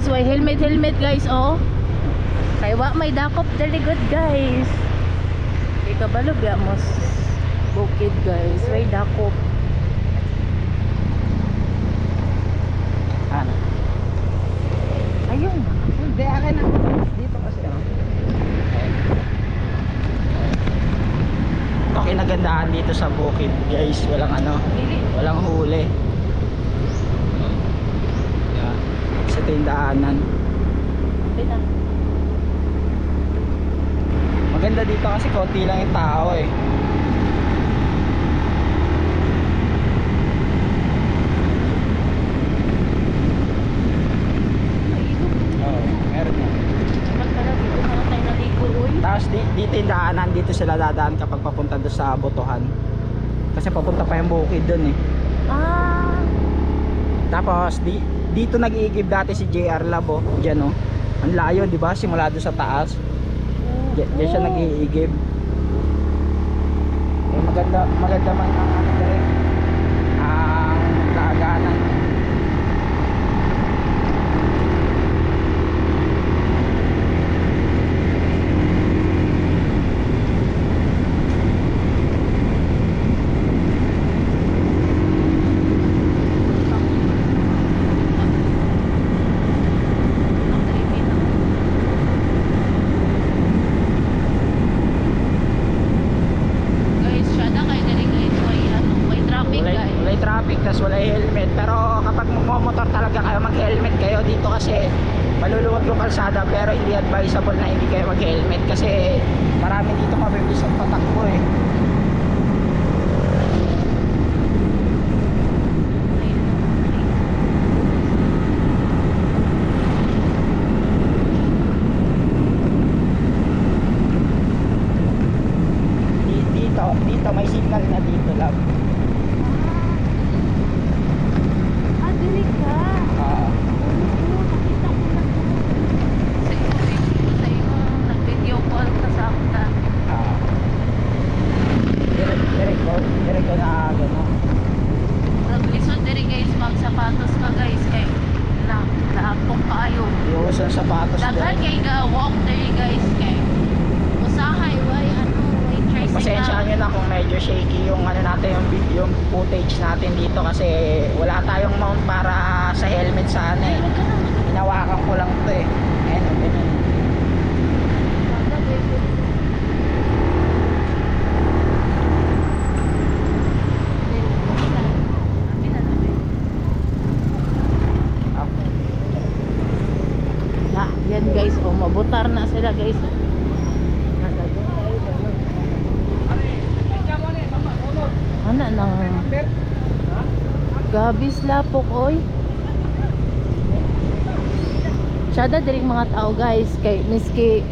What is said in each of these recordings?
why helmet guys, oh. Kay wa may dakop dali good guys. Kay kabalo biya mo bukid guys, way dakop. Ano? Ayun. Hindi, akin na. Dito kasi Ito kinagandahan dito sa bukid guys. Walang walang huli. Yan. Sa tindaanan. Maganda dito kasi konti lang yung tao eh. Tapos dito yung daanan, dito sila dadaan kapag papunta doon sa Botohan. Kasi papunta pa yung bukid doon eh. Ah. Tapos dito nag-iigib dati si JR Lab oh. Diyan oh. Ang layo, di ba? Simula doon sa taas. Diyan siya nag-iigib. Eh maganda man ang ano rin. Ang laganan. Tas wala helmet, pero kapag magmomotor talaga kayo mag-helmet kayo dito kasi maluluwag yung kalsada, pero hindi advisable na hindi kayo mag-helmet kasi marami dito mabilis ang patakbo eh. Dito may signal na dito lang. Sapatos ka guys kay laapong kayo. Iwasan sapatos daghan kay walk there guys kay usahay way tricycle. Pasensya nyo na kung medyo shaky yung natin yung footage natin dito kasi wala tayong mount para sa helmet sana eh. Hinawakan ko lang to eh. Yan guys, oh mabutar na sila guys. Ana nang gabis lapok oy. Sada diri mga tao guys kay miski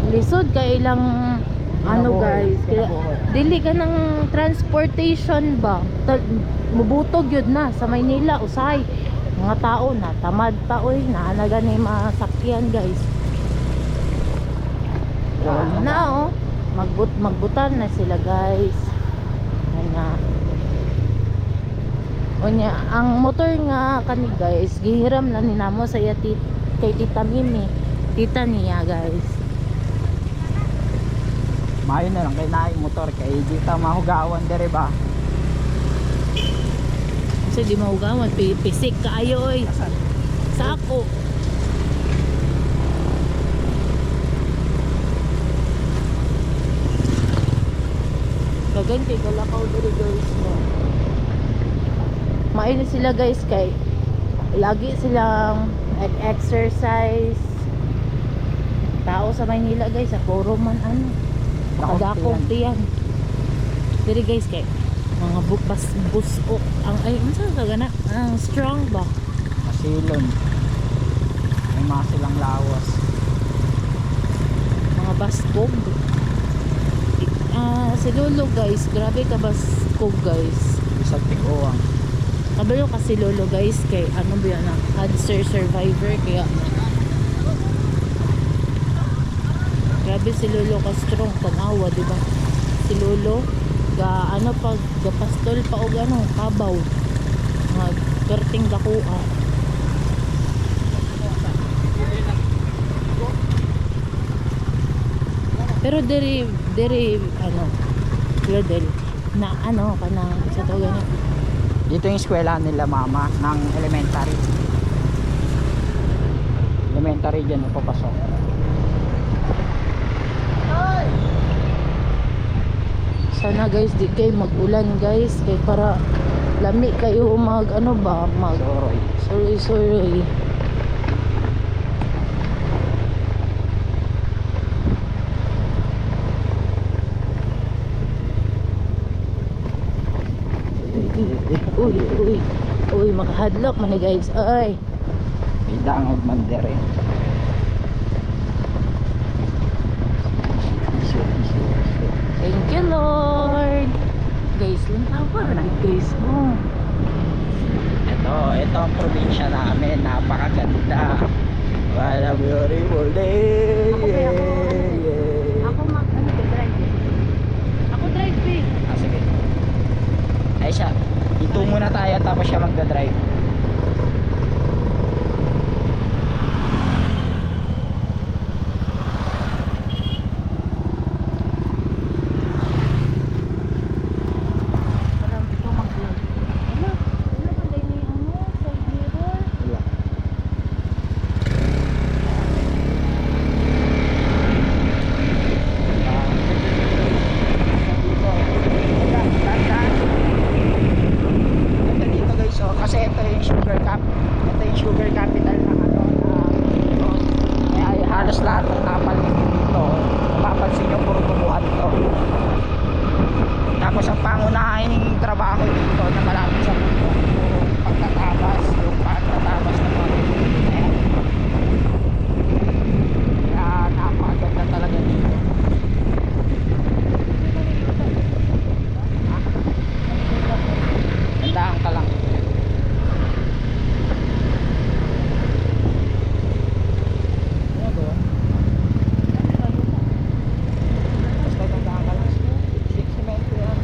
lisod kay ilang ano guys, kaya dili ka ng transportation ba? Mubutog yun na sa Maynila usay. Mga tao na tamad pa oy na gani masakyan guys. Na oh magbutan na sila guys. Na onya ang motor nga kani guys gihiram na ninamo sa kay Tita Mimi, tita niya guys. Mayo na lang kay naay motor kay di ta mahugawan dire ba. Kasi di mahugawan pisik kaayo oy. Sako. Kaganti kalakaw diri guys mo. Maayos sila guys kay lagi silang exercise. Tao sa Maynila guys, sa puro man ano. Nakadakong tiyan. Diri guys kay mga busok ang ay unsa ka gana? Ang strong ba? Masilon. May mga silang lawas. Mga baskog. Si Lolo guys, grabe ka baskog guys. Sa tiguang. Kabalo kasi Lolo guys kay ano ba yan na cancer survivor kaya grabe si Lolo ka strong tanawa diba si Lolo ga ano pag gapastol pa og ano kabaw nga perting dakuha Pero diri ano, Gladel na ano kanang sa tawag na. Dito yung eskwela nila mama ng elementary. Elementary dyan papasok. Sana guys di kayo mag-ulan guys kay para lami kayo mag ano ba mag Soroy. sorry. Uy, makahadlok man ni guys. Ay. Idangog man dere. Thank you Lord. Guys, lintawa na guys. Oh. Ito ang probinsya namin. Napakaganda. What a beautiful day. Ako drive. Ako drive eh. Sige. Ay siya. Ito muna tayo tapos siya magdadrive. Parang ito mag-vlog. Ano pa din yung side mirror? Wala. Ito dito guys, oh, kasi ito yung sugar cap. Ito yung sugar capital ng ano na kaya halos lahat ng napaligid dito. Mapapansin nyo puro tubuhan to. Tapos ang pangunahing trabaho dito na malapit sa mundo, puro pagtatabas, yung pagtatabas ng mga ayan. Kaya napakaganda talaga dito. Tandaan ka lang. Ano ba? Basta tandaan ka lang. Semento yan.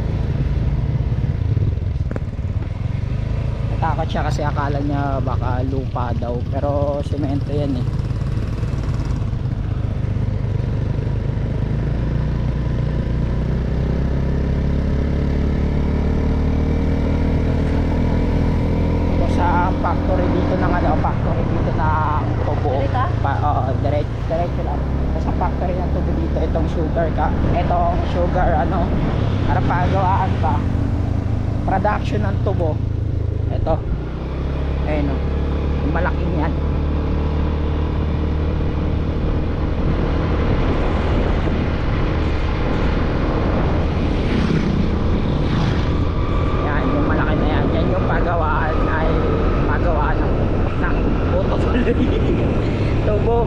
Natakot siya kasi akala niya baka lupa daw. Pero semento yan eh. Ito sa factory dito ng ano, factory dito ng tubo. Direct Oo, direct lang. Sa factory ng tubo dito, itong sugar ka. Itong sugar ano, para pagawaan pa. Production ng tubo. Ito. Ayun o. Yung malaking yan. Yan, yung malaki na yan. Yan yung pagawaan ay pagawaan ng puto tubo.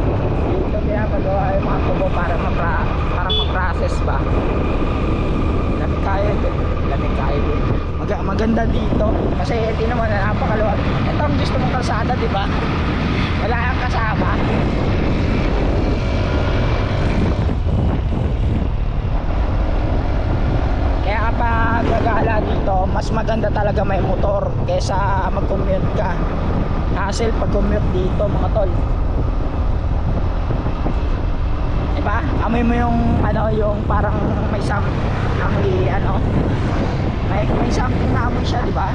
Dito kaya pagawa yung mga tubo para ma-process ba. Lamig kayo din. Maganda dito. Kasi ito naman na napakaluwag. Ito ang gusto mong kalsada, di ba? Wala kang kasama. Kaya kapag gagala dito, mas maganda talaga may motor kaysa mag-commute ka. Hassle pag commute dito mga tol. Diba? Amoy mo yung ano, yung parang may amoy ano. May something na amoy siya, diba?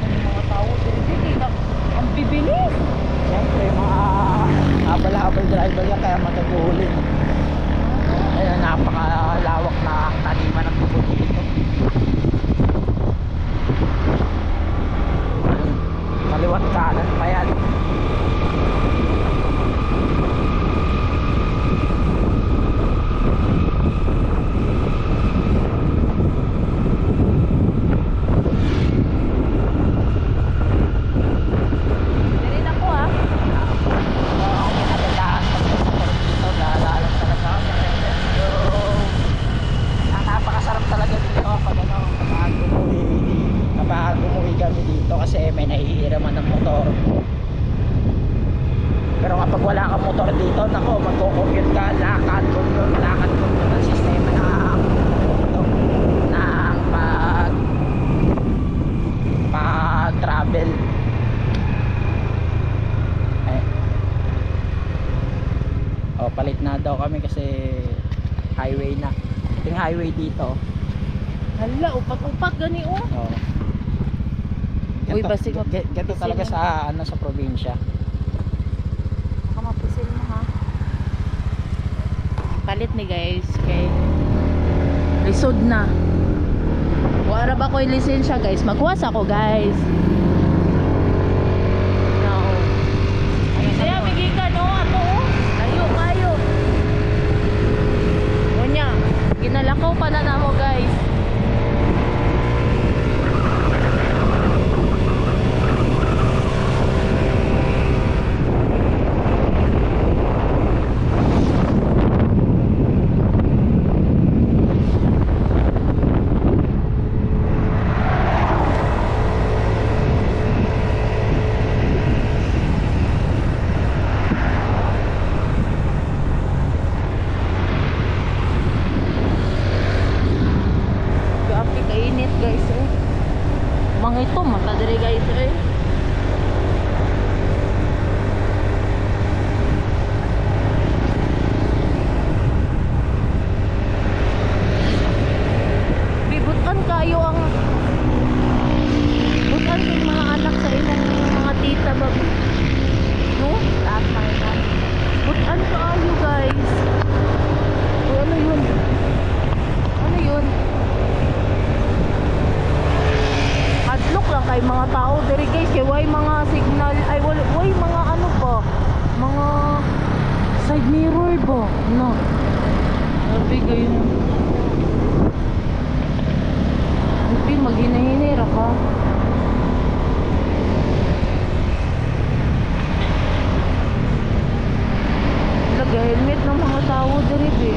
Mga tao din ang bibilis. Siyempre mga habal-habal driver yan kaya matutuloy. Ayun, napakalawak na taniman ng tubo dito. Kaliwat kanan pa yan. Dirin ako ah. Ang pinagandaan dito, lalo talaga ang napakasarap talaga dito kapag ano, kapag umuwi kami dito kasi may nahihiraman ng motor. Pero kapag wala kang motor dito, nako, magko-commute ka, lakad commute ang sistema ng pag-travel. papalit na daw kami kasi highway na. Ito yung highway dito. Hala, upat-upat gani oh. Oo. Uy, basig Ganito talaga sa ano sa probinsya. Baka mapisil mo ha. Palit ni guys kay lisod na. Wala ba ko yung lisensya guys? Magwas ako guys. No. Kaya bigikan no ato oh. Layo kayo. Unya, ginalakaw pala na mo guys. Grabe kainit guys eh. Mga ito mata diri guys eh. Bibutan kayo ang butan yung mga anak sa inyong mga tita ba? No? Lahat mga yan. Butan kayo guys. O, ano yun? Ano yun? Adlock lang kay mga tao diri guys kay way mga signal ay way mga ano ba mga side mirror ba no sabi kayo hindi maghinahinira ka laga helmet ng mga tao diri be.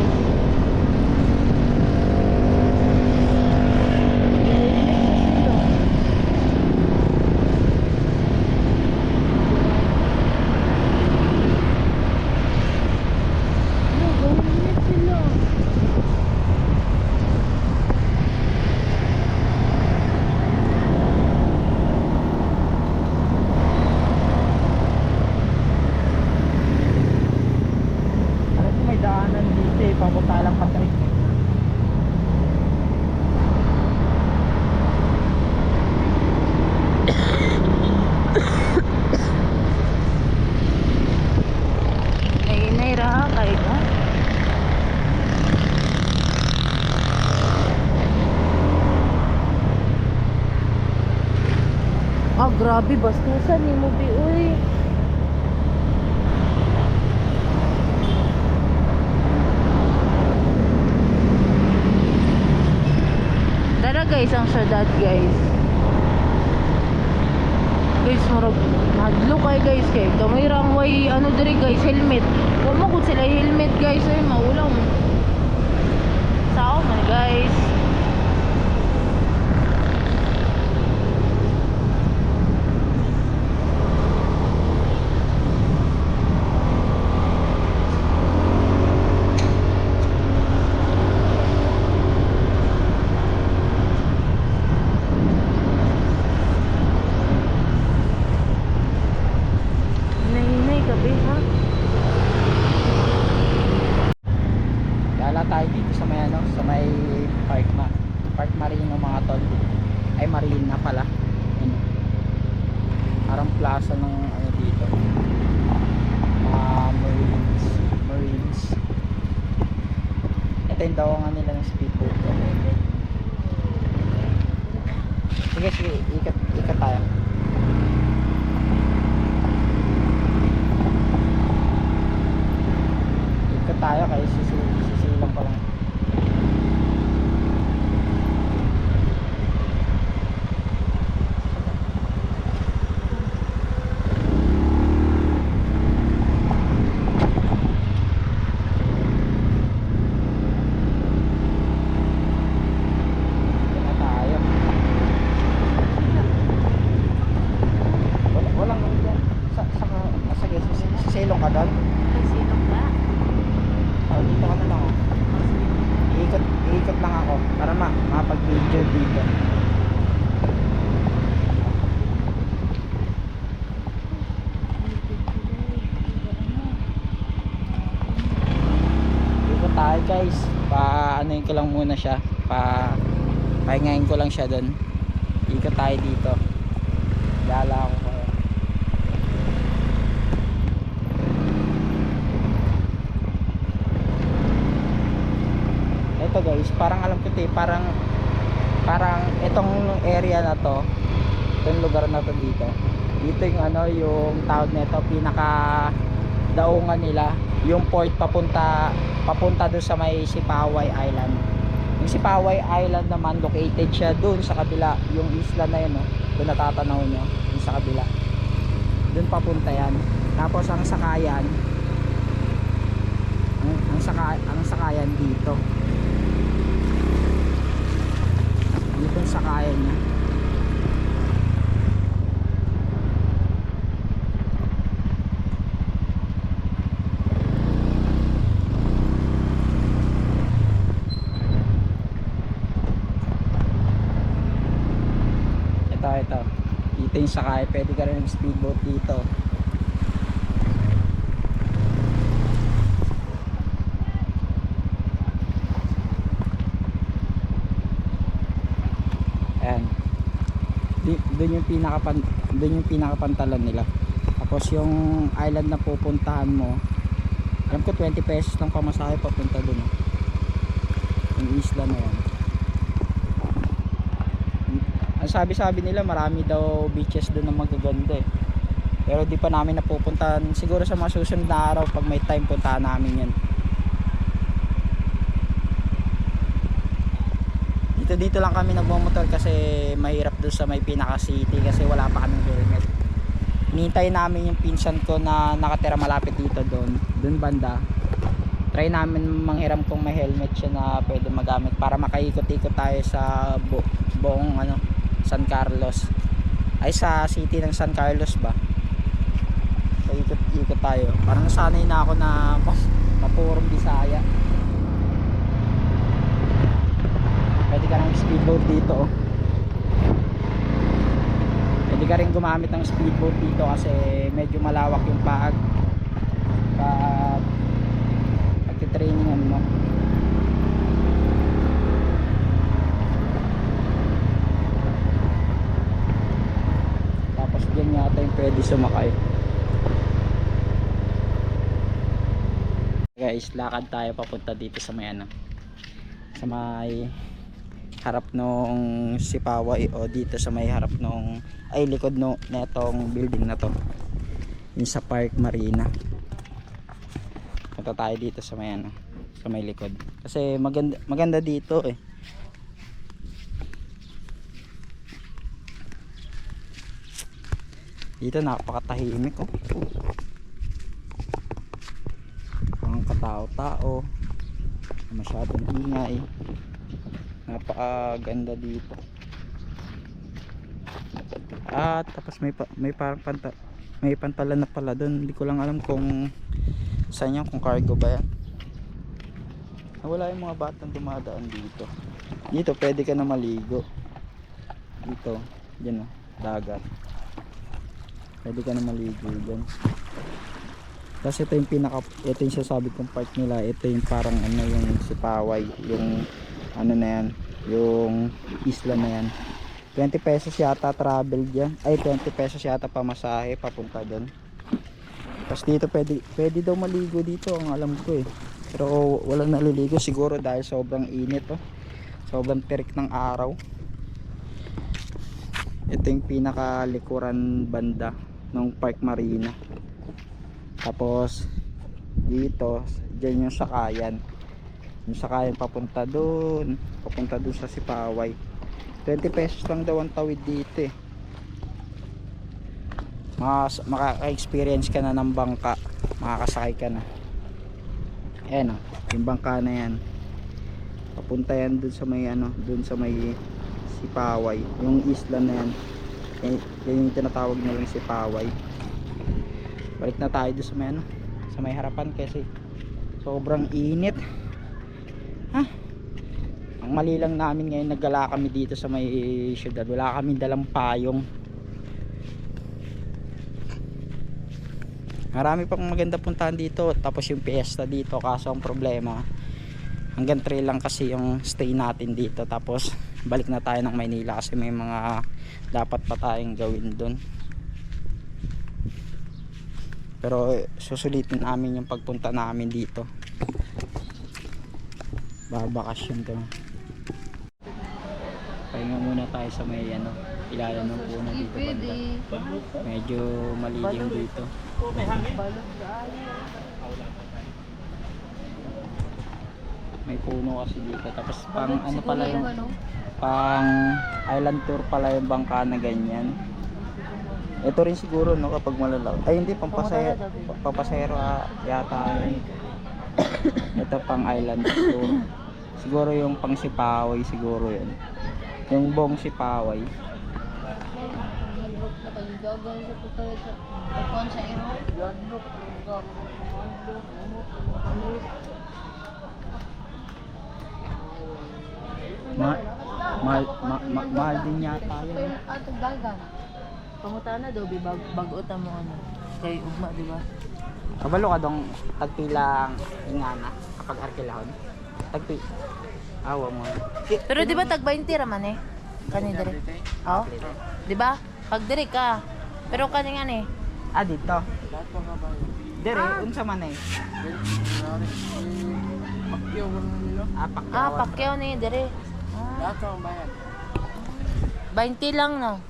Alam ko may daanan dito eh, papunta lang Patrick. Nainay raha kay ka. Ah, grabe bastusan ni mo bi uy. Dara guys ang syudad guys. Guys, murag hadlo kay guys kay kamay rang way ano diri guys helmet. Wa mo gud sila helmet guys ay maulang. Sao man guys. Nainay gabi ha. Gala tayo dito sa may ano, sa may Park Marino mga tol. Ay Marina pala. Yun. Parang plaza ng ano dito. Mga Marines. Ito yung dawangan nila ng speedboat. Sige, ikat tayo. Ikat tayo kaya sisilang pa lang. Silong ka doon? Ay silong ba? Oh, dito ka na lang oh. Iikot lang ako para mapag-video dito. tayo guys, anuin ko lang muna siya, pahingahin ko lang siya doon. Ikot tayo dito, dala ako kayo. Ito guys, parang alam ko ito parang itong area na to, itong lugar na to dito yung ano, yung tawag nito, pinaka daungan nila, yung port papunta doon sa may Sipaway Island. Yung Sipaway Island naman located siya doon sa kabila, yung isla na yun, no? Doon natatanaw nyo, yung sa kabila, doon papunta yan. Tapos ang sakayan dito yung sakayan niya. Ito yung sakay, pwede ka rin speedboat dito. Ayan, doon yung pinakapantalan nila. Tapos yung island na pupuntahan mo, alam ko 20 pesos lang pamasahe papunta doon, yung isla na yan. Ang sabi nila marami daw beaches doon na magaganda pero di pa namin napupuntahan. Siguro sa mga susunod na araw pag may time puntahan namin yan. Dito lang kami nagmomotor kasi mahirap doon sa may pinaka city kasi wala pa kaming helmet. Hinihintay namin yung pinsan ko na nakatira malapit dito doon banda. Try namin manghiram kung may helmet siya na pwede magamit para makaikot-ikot tayo sa buong San Carlos, ay sa city ng San Carlos ba. So ikot tayo, parang nasanay na ako na mapurong Bisaya. Pwede ka ng speedboat dito, pwede ka rin gumamit ng speedboat dito kasi medyo malawak yung pagtitrainingan mo. Yan yata yung pwede sumakay. Guys, lakad tayo papunta dito sa may sa may harap nung Sipaway, o dito sa may harap nung likod netong building na to, yung sa Park Marina. Punta tayo dito sa may sa may likod kasi maganda dito Dito napakatahimik ang katao-tao, masyadong ingay, napakaganda dito. At tapos may parang may pantalan na pala doon, hindi ko lang alam kung saan yan, kung cargo ba yan. Wala yung mga batang dumadaan dito pwede ka na maligo dito, yan dagat, pwede ka na maligo dyan. Kasi ito yung sasabi kong part nila, ito yung parang yung Sipaway, yung na yan, yung isla na yan. 20 pesos yata travel dyan, 20 pesos yata pamasahe papunta dyan. Tapos dito pwede daw maligo dito, ang alam ko pero walang naliligo siguro dahil sobrang init sobrang tirik ng araw. Ito yung pinakalikuran banda ng Park Marina. Tapos dito, dyan yung sakayan papunta doon sa Sipaway. 20 pesos lang daw ang tawid dito makaka-experience ka na ng bangka, makakasakay ka na. Ayan yung bangka na yan, papunta yan doon sa may Sipaway, yung isla na yan. Yan yung tinatawag nilang Sipaway. Balik na tayo doon sa may harapan kasi sobrang init. Ang mali lang namin ngayon, naggala kami dito sa may syudad, wala kaming dalang payong. Marami pang maganda puntahan dito, tapos yung fiesta dito, kaso ang problema hanggang 3 lang kasi yung stay natin dito, tapos balik na tayo ng Maynila kasi may mga dapat pa tayong gawin doon. Pero susulitin namin yung pagpunta namin dito. Babakasyon kami. Pahinga muna tayo sa may ilalim ng puno dito banda. Medyo malilim dito. May puno kasi dito. Tapos pang ano pala yung pang island tour pala yung bangka na ganyan. Ito rin siguro no kapag malalaw. Ay hindi, pampasahero yata yun. Ito pang island tour. Siguro yung pang Sipaway siguro yun. Yung buong Sipaway. Mahal din yata yun. Panguta na daw, bago ta mo ano. Kay ugma, di ba? Kabalo ka dong tagpilang ingana kapag arkilahon. Tagpi. Awa mo. Pero di ba tag 20 raman eh? Kani dire. Oh. Di ba? Pag dire ka. Pero kani nga ni. Ah, dito. Dire, unsa man eh. Ah, pakyaw ni dire. Lahat ang bayan. 20 lang no.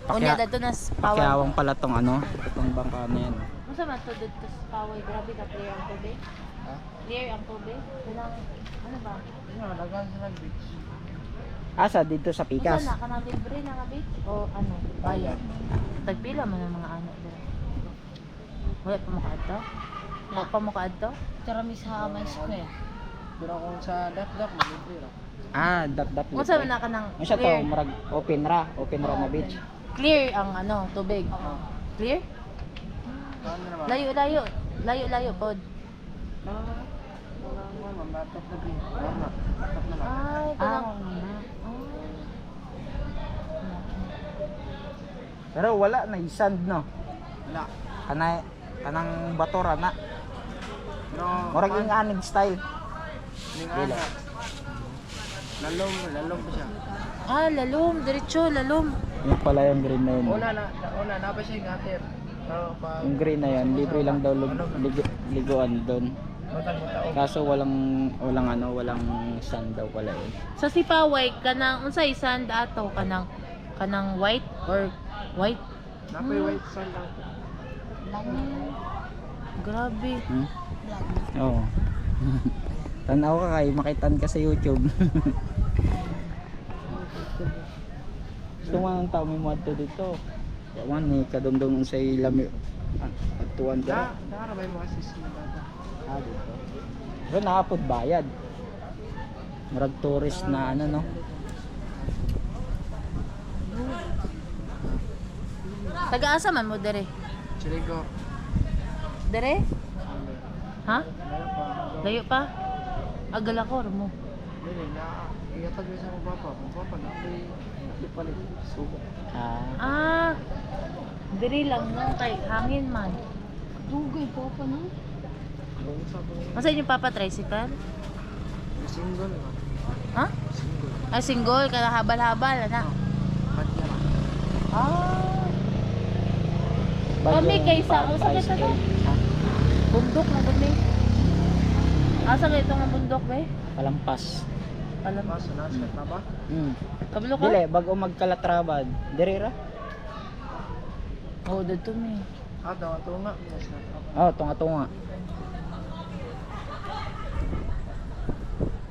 Unya dato na paway. Pakyawang pala tong itong bangka na yan. Unsa man to dito sa paway? Grabe ka clear ang tubig. Ha? Clear ang tubig. Kanang ano ba? Dagan sa beach. Asa dito sa Pikas. Unsa na kanang libre na nga beach o ano? Bayad. Tagpila man ang mga ano dire. Wala pa mo kaadto? Wala pa mo kaadto? Tiramis Haman Square. Pero kung sa Dap-Dap, malibre lang. Ah, dap. Unsa man na kanang Unsa to, murag open ra na beach. Clear ang tubig. Clear? Ano naman? Layo pod. Mambatok na beach. Batok na lang. Ay, kanang Pero wala na sand no. Wala. Kanang bato ra na. Pero, Murag inganig style. Dila. Lalong pa siya. lalom, diretso, lalom. Yung pala yung green na yun. Una na pa siya gater. Pero pag Yung green na yan, libre lang daw liguan doon. matang-matao. Kaso walang sand daw pala eh. Sa Sipaway kanang unsay sand ato kanang white or white? Napay white sand lang. Grabe. Oo. Tanaw ka kay makitan ka sa YouTube. Gusto mo ng tao may modto dito. Yawan ni kadumdum sa lami at tuwan ka. Nakara ba yung mga system na bata? Dito. Pero nakapod bayad. Marag tourist na no. Taga-asa man mo dire? Chirigo. Dire? Ha? Meron pa. Layo pa? Agalakor mo. Dili na. Igatag sa mga papa. Mga papa na. Di palit. Subo. Ah. Dire lang no kay hangin man. Dugay po pa no. Kung sa po. Masa inyo papa tricycle? Single nga. Ha? Single. Ay single kada habal-habal ana. Badya lang. Ah. Kami kaysa usa ka to. Bundok na kami. Asa ka ito nga bundok be? Palampas. Alam mo. Masa nasa na ba? Kabalo ka? Dili bago magkalatrabad. Dirira. Oh, dito mi. Daw ato nga. Yes na. Oh, tunga-tunga.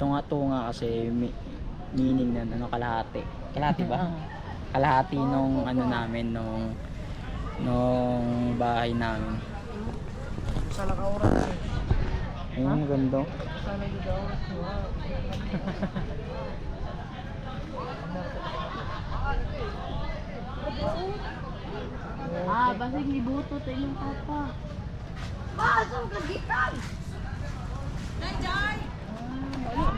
Tunga-tunga kasi meaning na kalahati. Kalahati ba? Kalahati nung namin nung bahay namin. Sa lang oras. Ayun, ganda. Sa lang yung oras. Wow. Basig ni buto ta inyong papa.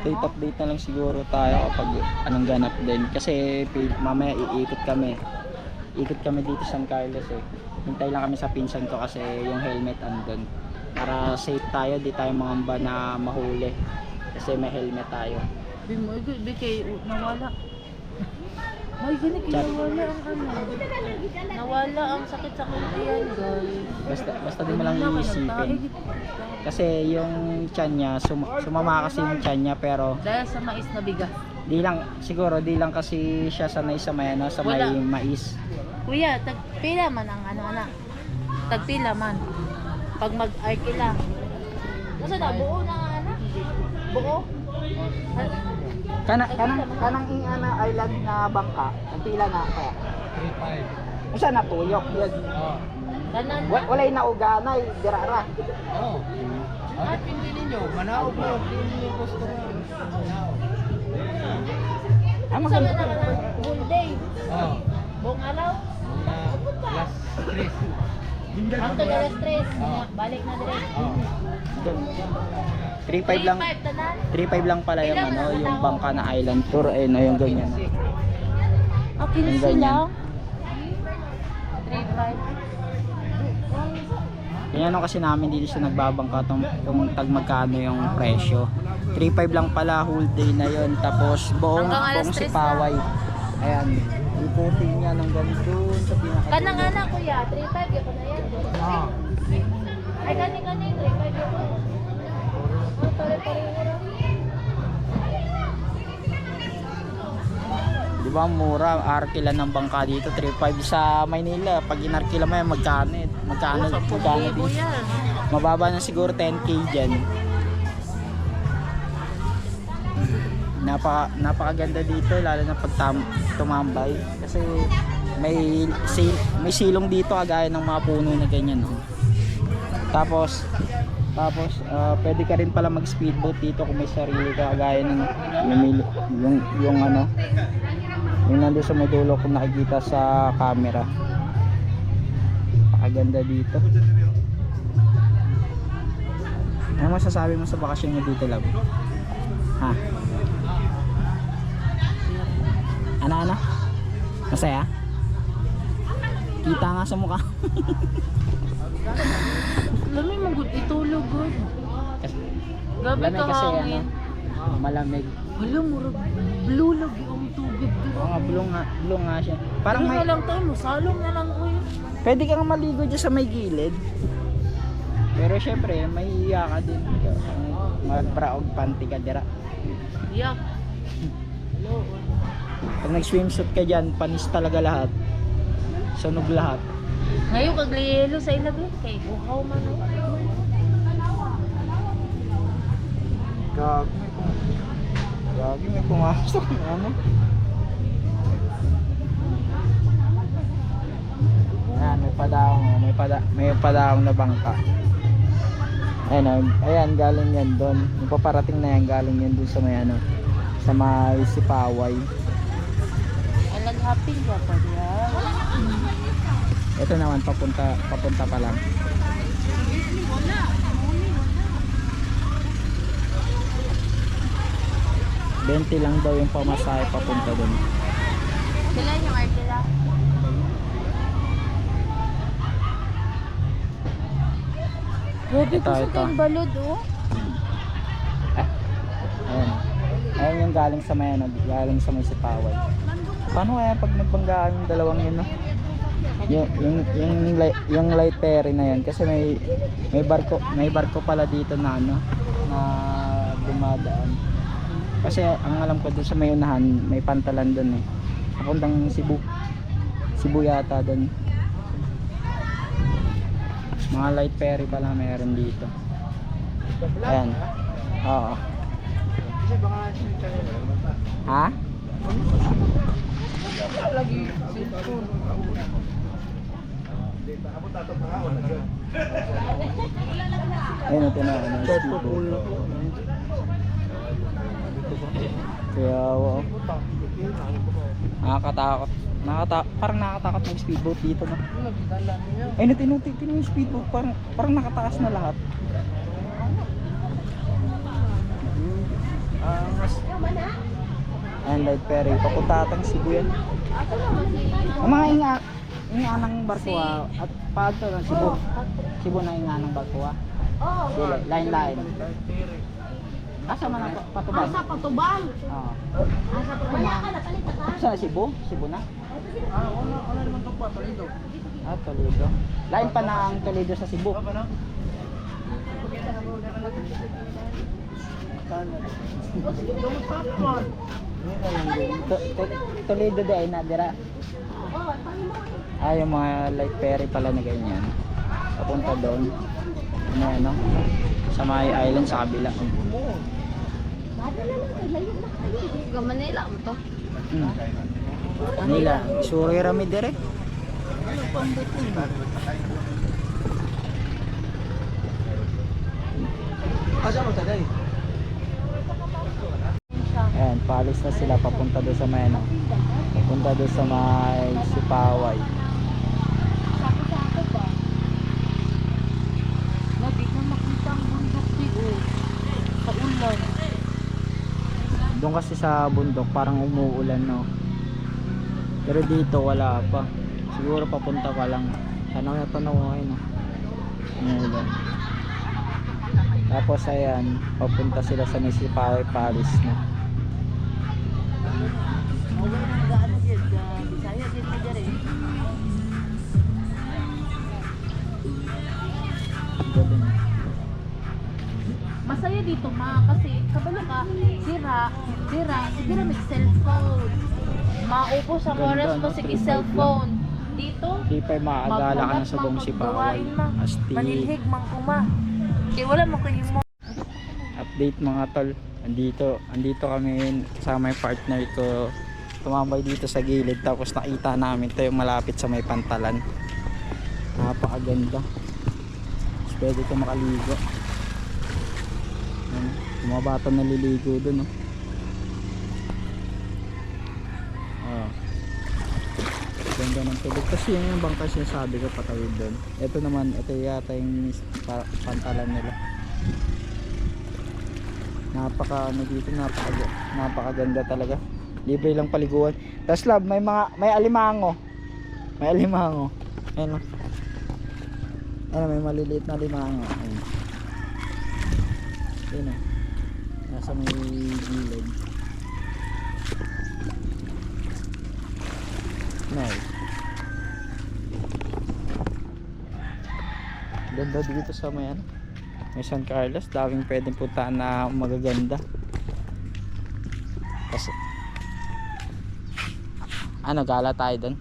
Update na lang siguro tayo kapag anong ganap din. Kasi mamaya iikot kami. Ikot kami dito sa San Carlos eh. Hintay lang kami sa pinsan ko kasi yung helmet andun. Para safe tayo, di tayo mangamba na mahuli. kasi may helmet tayo. Bigay, nawala. May ganit, nawala ang ano. Nawala ang sakit-sakit yan, guys. Basta di mo lang iisipin. Kasi yung tiyan niya, sumama kasi yung tiyan niya, pero Dahil sa mais na bigas. di lang kasi siya sanay sa may ano, sa may Wala. mais. Kuya, tagpila man ang ano, anak. Tagpila man. Pag mag-arki lang. Nasa na, buo na nga, anak? Buo? Kanang ingana island na bangka, ang pila na kaya. 3.5. Usa na tuyok yun. Oo. Tanan na. Walay na uganay, dirara. Oo. At hindi ninyo, manaog mo. Hindi ninyo customer. Manaog. Ang Sa maganda. na naman, whole day. Oo. Buong araw. Mga last 3. After the stress. Oo. Balik na direct. Oo. 3.5 lang. 3.5 tanan. 3.5 lang pala yung ano, yung bangka na island tour eh, na yung ganyan. Akin Ang sila. ganyan. 3.5. Yan ano kasi namin dito sa nagbabangka kung tag magkano yung presyo. 3.5 lang pala whole day na yon, tapos buong Hanggang alas 3 Sipaway. Ayan, ikutin niya ng ganito sa pinaka. Kanang anak kuya, 3.5 yun na yan. Oo. Ay kani 3.5 yun. Oh, pare-pareho lang. Di ba mura, arkila ng bangka dito 3.5 sa Maynila. Pag inarkila mo yan, magkano Libo din. yan. Mababa na siguro 10k diyan. Napakaganda dito lalo na pag tumambay kasi may silong dito kagaya ng mga puno na ganyan, no? Tapos pwede ka rin pala mag speedboat dito kung may sarili ka kagaya ng yung ano yung nandun sa may dulo kung nakikita sa camera. Napakaganda dito. Ano masasabi mo sa bakasyon mo dito, love? Ha? Ano? Masaya? Kita nga sa mukha. Lami mo good itulog good. Gabi Lamig ka kasi hangin. malamig. Wala murag blue log yung tubig Oo dito. nga, blue nga siya. Parang Parang may, na lang tayo mo, salong na lang ko yun. pwede kang maligo dyan sa may gilid. Pero syempre, may iya ka din. Magbraog panty ka dira. Yeah. Hello. Pag nag-swimsuit ka dyan, panis talaga lahat. Sunog lahat. Ngayon kagliyelo sa ilabi kay buhaw man. Gagi, may pumasok na ano. Ayan, may padaong na bangka. Ayan, galing yan doon. Yung paparating na yan, galing yan doon sa may ano, sa may Sipaway. Ay nag-happy ka pa diya. Ito naman papunta pa lang. $20 lang daw yung pamasahe papunta doon. Sila yung arkila. Grabe ko sa Ito. kayong balod oh. Ayan yung galing sa may ano, galing sa may Sipaway. Paano kaya pag nagbanggaan yung dalawang yun, no? Yung light ferry na yan kasi may barko pala dito na ano, na dumadaan. Kasi ang alam ko doon sa may unahan, may pantalan doon eh. Papuntang Cebu yata doon. Mga light ferry pala meron dito. Ayan. Oo. Ha? Lagi cellphone. Ayun ito na. Kaya wow. Nakakatakot. Parang nakakatakot yung speedboat dito, no? Ayun tinutik yung speedboat, parang nakataas na lahat. Ayan, light ferry. Papunta atang Cebu yan. Ang mga inganang barko at paadto ng Cebu. Cebu na inganang barko Oo. Line. Asa man ang Patubal? Asa Patubal. Oo. Asa Patubal. Sa Cebu? Cebu na? Wala naman ito pa, Toledo. Ah, Toledo. Lain pa na ang Toledo sa Cebu. Apa na? Toledo de ay na dira. Ah, yung mga light ferry pala na ganyan. Papunta doon. Ano ano? Sa may island sa kabila. Manila mo to. Nila, suri rami dire. Asa mo taday? Ayan, paalis na sila papunta doon sa may ano. Papunta doon sa may Sipaway. Sako-sako ba? Nabi na makita ang bundok dito. Sa ulan. Doon kasi sa bundok parang umuulan, no. Pero dito wala pa. Siguro papunta pa lang. Tanaw ko ngayon, no. Umuulan. Tapos ayan, papunta sila sa may Sipaway Palace, no. Bisaya din mo dere. Galing. Masaya dito kasi kabalo ka, dira may cellphone. Maupos ang Ganda, oras mo no? sa Tripod cellphone. Dito, Di pa maagala ka na sa buong Sipaway. Astig. manilhig man kuma. Kaya wala mo kayo mo. Update mga tol. Andito kami kasama yung partner ko. Tumambay dito sa gilid tapos nakita namin ito yung malapit sa may pantalan. Napakaganda. Tapos pwede ka makaligo. Ayan, yung mga bata naliligo dun, no? Oh. Ganda ng tubig. Kasi yun yung bangkas yung sabi ko patawid dun. Ito naman, ito yata yung pantalan nila. Napakaganda talaga. Libre lang paliguan. Tapos love, may alimango. May alimango. Ayun, oh. Ayun, may maliliit na alimango. Ayun. Ayun, oh. Nasa may gilid. Nice. Ganda dito sa may ano, may San Carlos. Daming pwedeng puntaan na magaganda. Kasi ano, gala tayo doon.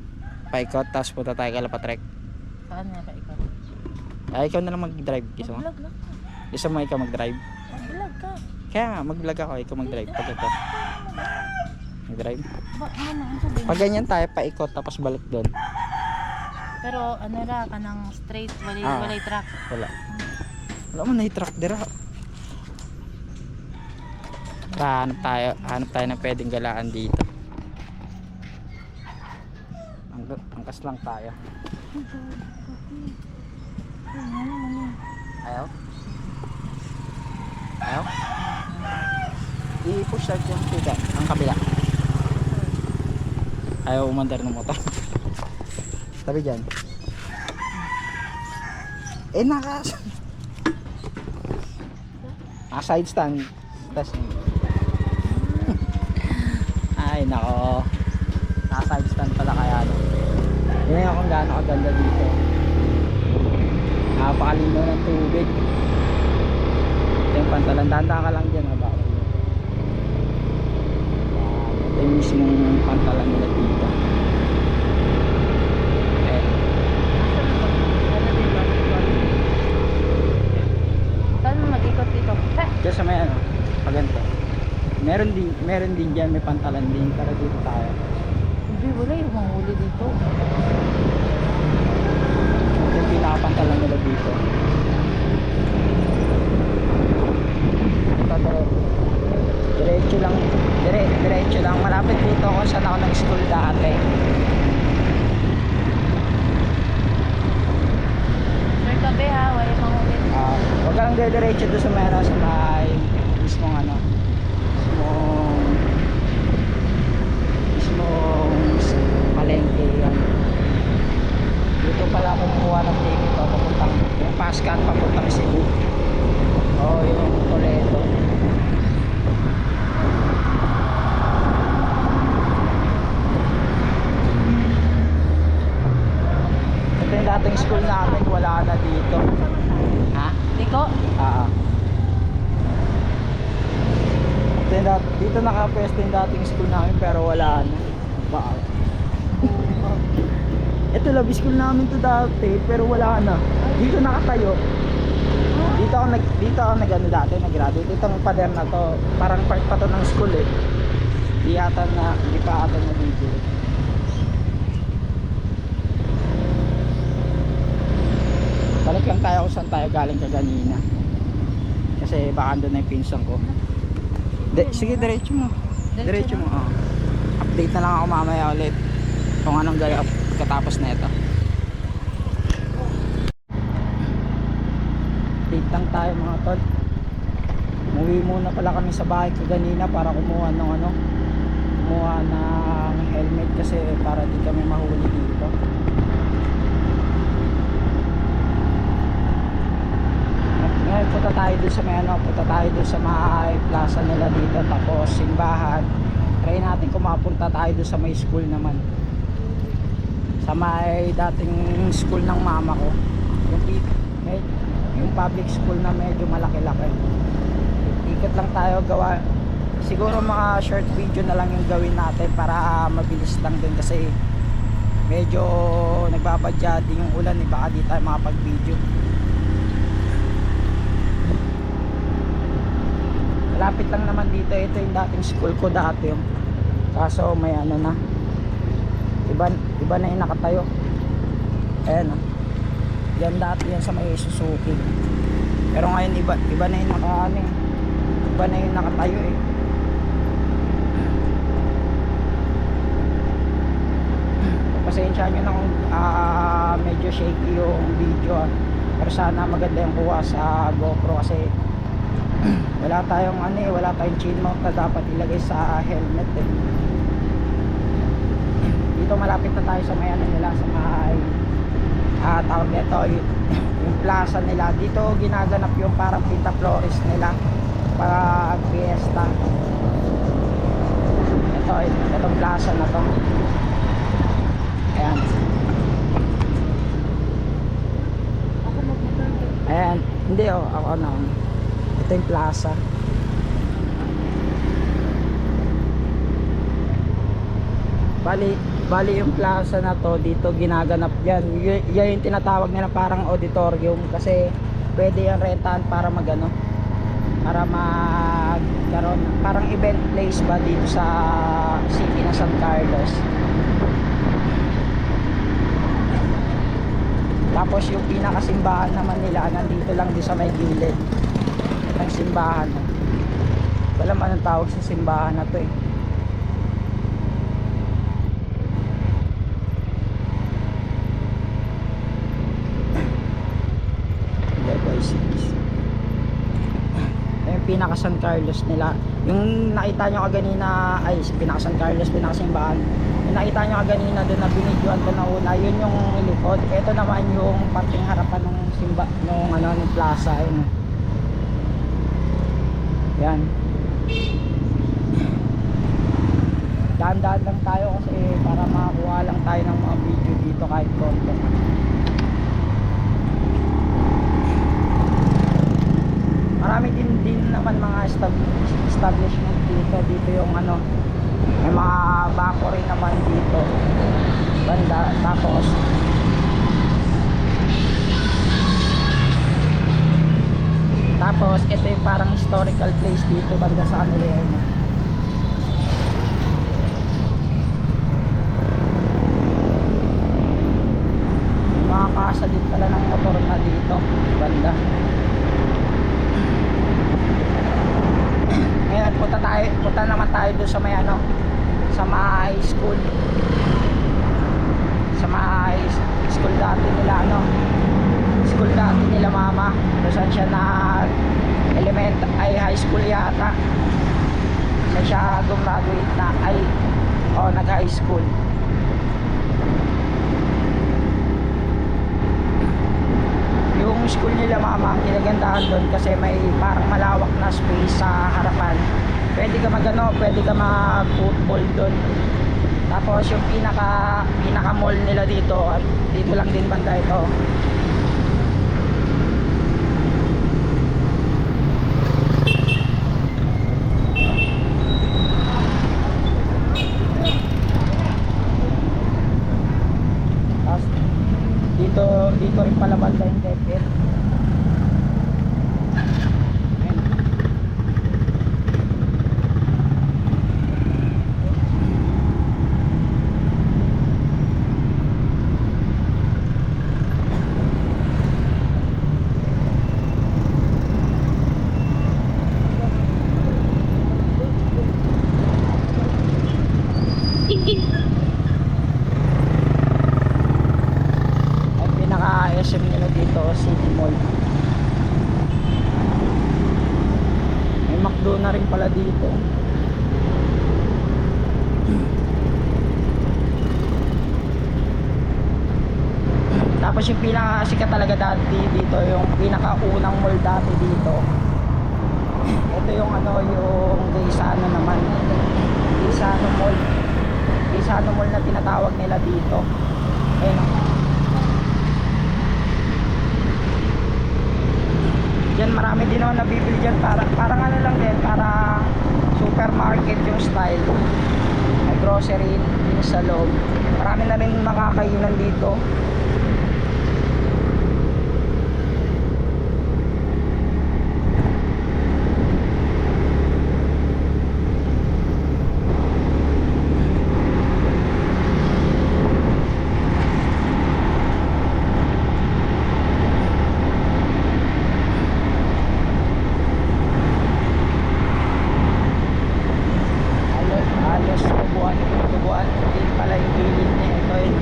Paikot, tapos punta tayo kay Lapatrek. Saan nga ka ikaw? Ay, ikaw na lang mag-drive. Gusto mo? Mag-vlog lang. Gusto mo ikaw mag-drive? Mag-vlog ka. Kaya nga, mag-vlog ako. Ikaw mag-drive. Pag ito. Mag-drive. Ano ang sabihin? Pag ganyan tayo, paikot, tapos balik doon. Pero ano ra kanang straight, walay Ah. walay track. Wala. Wala mo na i-truck dira. Hanap tayo na pwedeng galaan dito. Angkas lang tayo. Ayaw? Ayaw? I-push start yung tiga, ang kabila. Ayaw umandar ng motor. Tabi dyan. Side stand. Test. Ay nako. Side stand pala kaya no. Yun yung kung gaano kaganda dito. Napakalinaw ng tubig. Ito yung pantalan. Dahan-dahan ka lang dyan. Ito yung mismong pantalan nila dito. Saan mo mag-ikot dito? Diyan sa may ano, paganto. Meron din diyan, may pantalan din, pero dito tayo. Hindi, wala yung manghuli dito. Ito yung pinakapantalan nila dito. Ito, diretso lang. Malapit dito kung saan ako nag-school dati. Sir kabe ha, wala yung manghuli. Huwag ka lang diretso doon sa may mismong ano, mismong palengke yan. Dito pala ako kumuha ng ticket o papuntang yung Pascan papuntang Cebu. Yung Toledo. Dito nakapwesto yung dating school namin pero wala na. Baka. Ito love school namin to dati pero wala na. Dito nakatayo. Dito ako nag-ano dati, nag-graduate. Itong pader na to, parang part pa to ng school eh. Hindi pa ata na dito. Balik lang tayo kung saan tayo galing kaganina. Kasi baka andun na yung pinsan ko. Sige, diretso mo. Diretso mo. Oh. Update na lang ako mamaya ulit kung anong gaya katapos na ito. Update lang tayo mga tol. Umuwi muna pala kami sa bahay kaganina para kumuha ng helmet kasi para di kami mahuli dito. Ngayon punta tayo dun sa may plaza nila dito, tapos simbahan. Try natin kung mapunta tayo dun sa may school naman, sa may dating school ng mama ko, yung public school na medyo malaki-laki. Ikot lang tayo, gawa siguro mga short video na lang yung gawin natin para mabilis lang din kasi medyo nagbabadya din yung ulan, baka di tayo makapag video. Lapit lang naman dito, ito yung dating school ko dati yung. Kaso may ano na, iba na yung nakatayo. Ayan o, yan dati yan sa may Suzuki, pero ngayon iba na yung iba na yung nakatayo eh. Pasensya nyo na kung medyo shaky yung video pero sana maganda yung kuha sa GoPro kasi wala tayong chin mount na dapat ilagay sa helmet eh. Dito malapit na tayo sa may nila, sa may tawag nito yung plaza nila. Dito ginaganap yung parang Pinta Flores nila para fiesta. Itong plaza na to, ayan. Ayan, hindi ako na. Ito yung plaza. Bali yung plaza na to, dito ginaganap yan. Yan yung tinatawag nila parang auditorium kasi pwede yung rentahan para para magkaroon parang event place ba dito sa city ng San Carlos. Tapos yung pinakasimbahan naman nila nandito lang din sa may gilid ng simbahan. Wala man ang tawag sa simbahan na to eh. Yung pinaka San Carlos nila, yung nakita nyo kaganina, pinaka San Carlos, pinaka simbahan, yung nakita nyo kaganina doon na binidyoan ko na una, yun yung likod. Ito naman yung parting harapan ng ng plaza yun. Yan. Dahan-dahan lang tayo kasi para makakuha lang tayo ng mga video dito kahit konti. Marami din naman mga establishment dito yung may mga bako rin naman dito banda. Tapos ito yung parang historical place dito banda sa kanila yun. Mga kasa din pala ng motor na dito banda. Ngayon punta naman tayo doon sa may sa may school. Sa may school dati nila school dati nila mama. Kung saan siya high school yata. Saan siya gumraduate na nag high school. Yung school nila mama, ang kinagandahan doon kasi may parang malawak na space sa harapan. Pwede ka mag-football doon. Tapos yung pinaka mall nila dito, at dito lang din banda ito. dito rin pala banda yung DepEd. Ang pinaka-SM nila dito, City Mall. May McDo na rin pala dito. Tapos yung pinakasikat talaga dati dito, yung pinakaunang mall dati dito. Ito yung ano, yung Gaisano naman. Gaisano Mall. Gaisano Mall na tinatawag nila dito. Ayun. Diyan marami din ako nabibili dyan. Parang ano lang din, parang supermarket yung style. May grocery din sa loob. Marami na rin makakainan dito. Halos tubuan din pala yung gilid niya ito eh.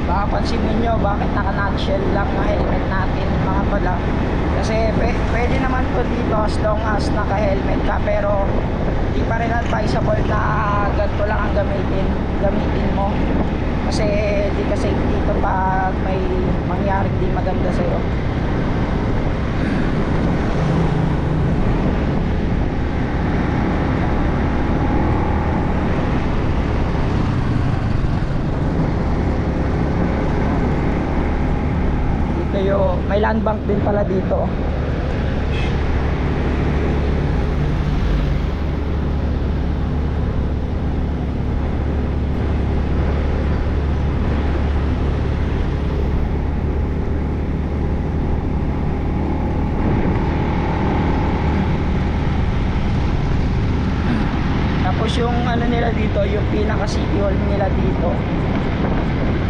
Baka pansinin nyo bakit naka-nutshell lang ang helmet natin mga pala. Kasi pwede naman po dito as long as naka-helmet ka, pero di pa rin advisable na ganito lang ang gamitin mo. Kasi di ka safe dito pag may mangyaring di maganda sa'yo. Dito may land bank din pala dito. Tapos yung ano nila dito, yung pinaka city hall nila dito.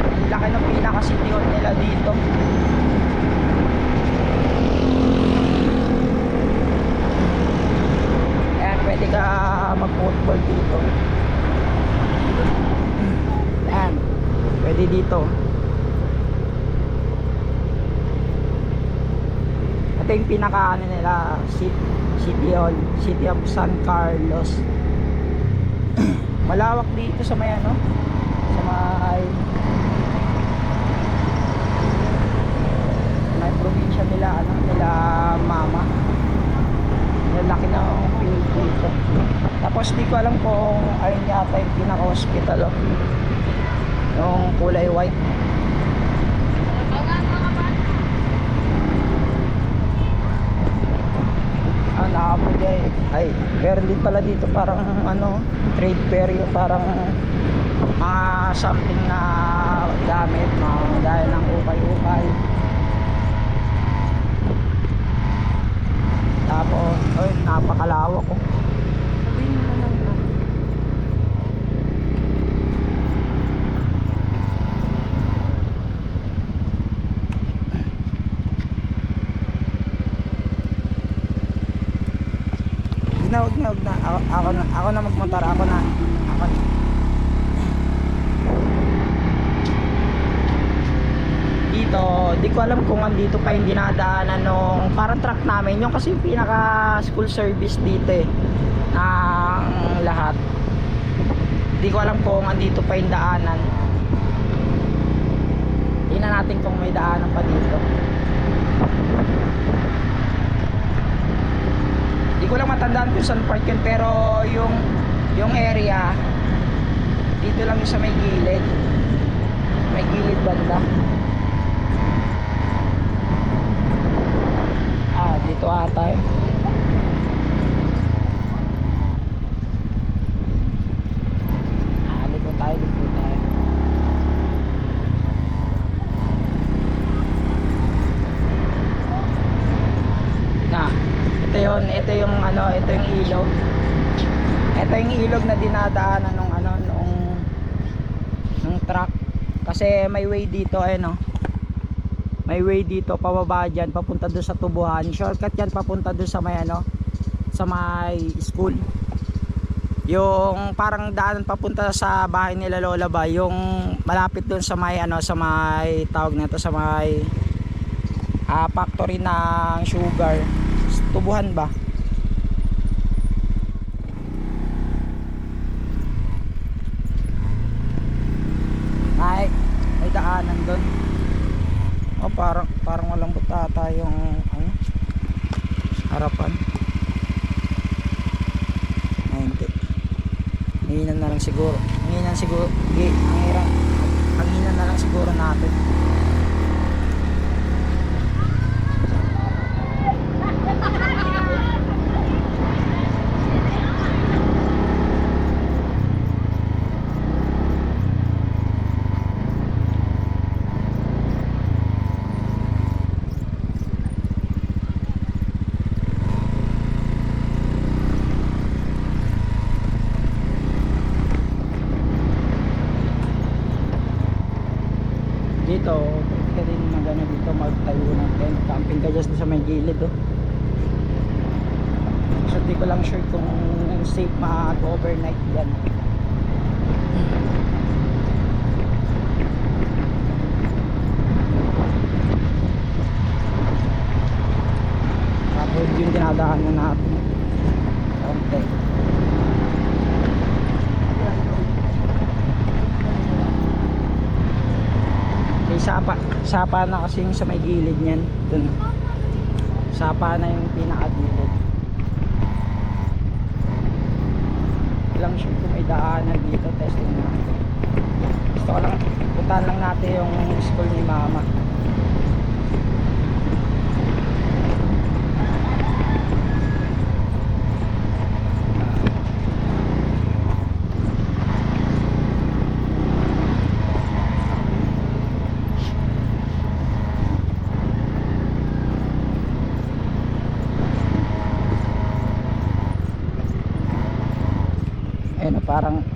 Ang laki ng pinaka city hall nila dito. Ayan, pwede ka mag-football dito. Ayan, pwede dito. Ito yung pinaka ano nila, City Hall, City of San Carlos. Malawak dito sa may ano, sa may probinsya nila ano, nila mama. Laki na ang field dito. Tapos di ko alam kung ayun yata yung pinaka-hospital oh. Yung kulay white. Nakapuli ay meron din pala dito parang ano, trade fair yung parang mga something na gamit, mga gaya ng ukay-ukay. Tapos ay napakalawak ko. Sabihin mo lang na. Huwag na. Ako na magmotor. Ako na. Dito, di ko alam kung andito pa yung dinadaanan nung parang truck namin. Yung kasi yung pinaka school service dito eh. Ang lahat. Di ko alam kung andito pa yung daanan. Tingnan natin kung may daanan pa dito. Di ko lang matandaan kung saan park yun, pero yung area dito lang yung sa may gilid. may gilid banda. Dito ata yun. Liko tayo. Ito yung ilog. Ito yung ilog na dinadaanan nung truck. Kasi may way dito, may way dito pababa dyan papunta doon sa tubuhan. Shortcut yan papunta doon sa may sa may school. Yung parang daanan papunta sa bahay nila Lola ba, yung malapit doon sa may sa may tawag nito, sa may factory ng sugar. Tubuhan ba? May daanan doon. Parang walang butata yung harapan. Hindi. Hanginan na lang siguro. Hanginan na lang siguro natin. Dito, pwede ka din dito magtayo ng tent. Camping ka just sa may gilid So di ko lang sure kung safe mag-overnight yan. Tapos yung dinadaanan natin. Okay. Sapa na kasi yung sa may gilid niyan. Dun. Sapa na yung pinakagilid. Lang sure kung may daanan dito. Testing natin. Gusto ko lang, puntahan lang natin yung school ni Mama.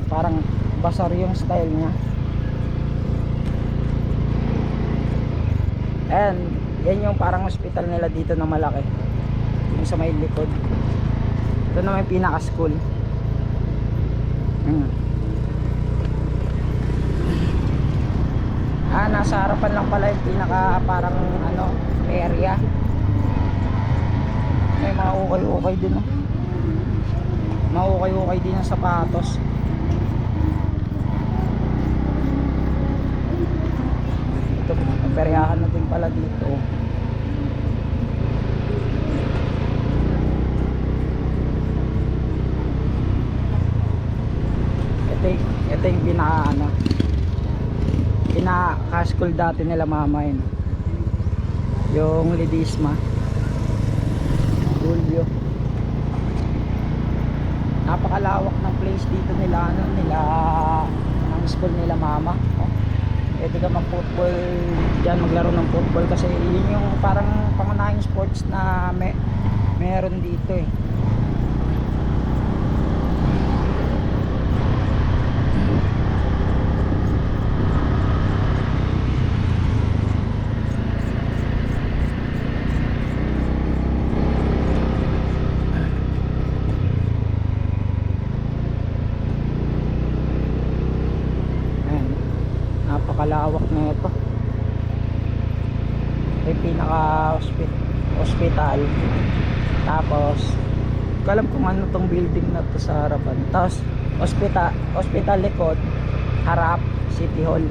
Parang basar yung style niya. And yan yung parang hospital nila dito na malaki, yung sa may likod. Ito naman yung pinaka school. Nasa harapan lang pala yung pinaka parang area. May mga ukay-ukay din Maukay-ukay din ang sapatos. Ito, peryahan na din pala dito. Ito yung pinaka-school dati nila Mama yun. Yung Lidisma Julio. Napakalawak ng place dito nila ng school nila Mama. Pwede ka mag-football dyan, maglaro ng football kasi yun yung parang pangunahing sports na meron dito Napakalawak na ito. Ito yung pinaka hospital. Tapos alam kung ano tong building na to sa harapan. Tapos hospital likod, harap City Hall.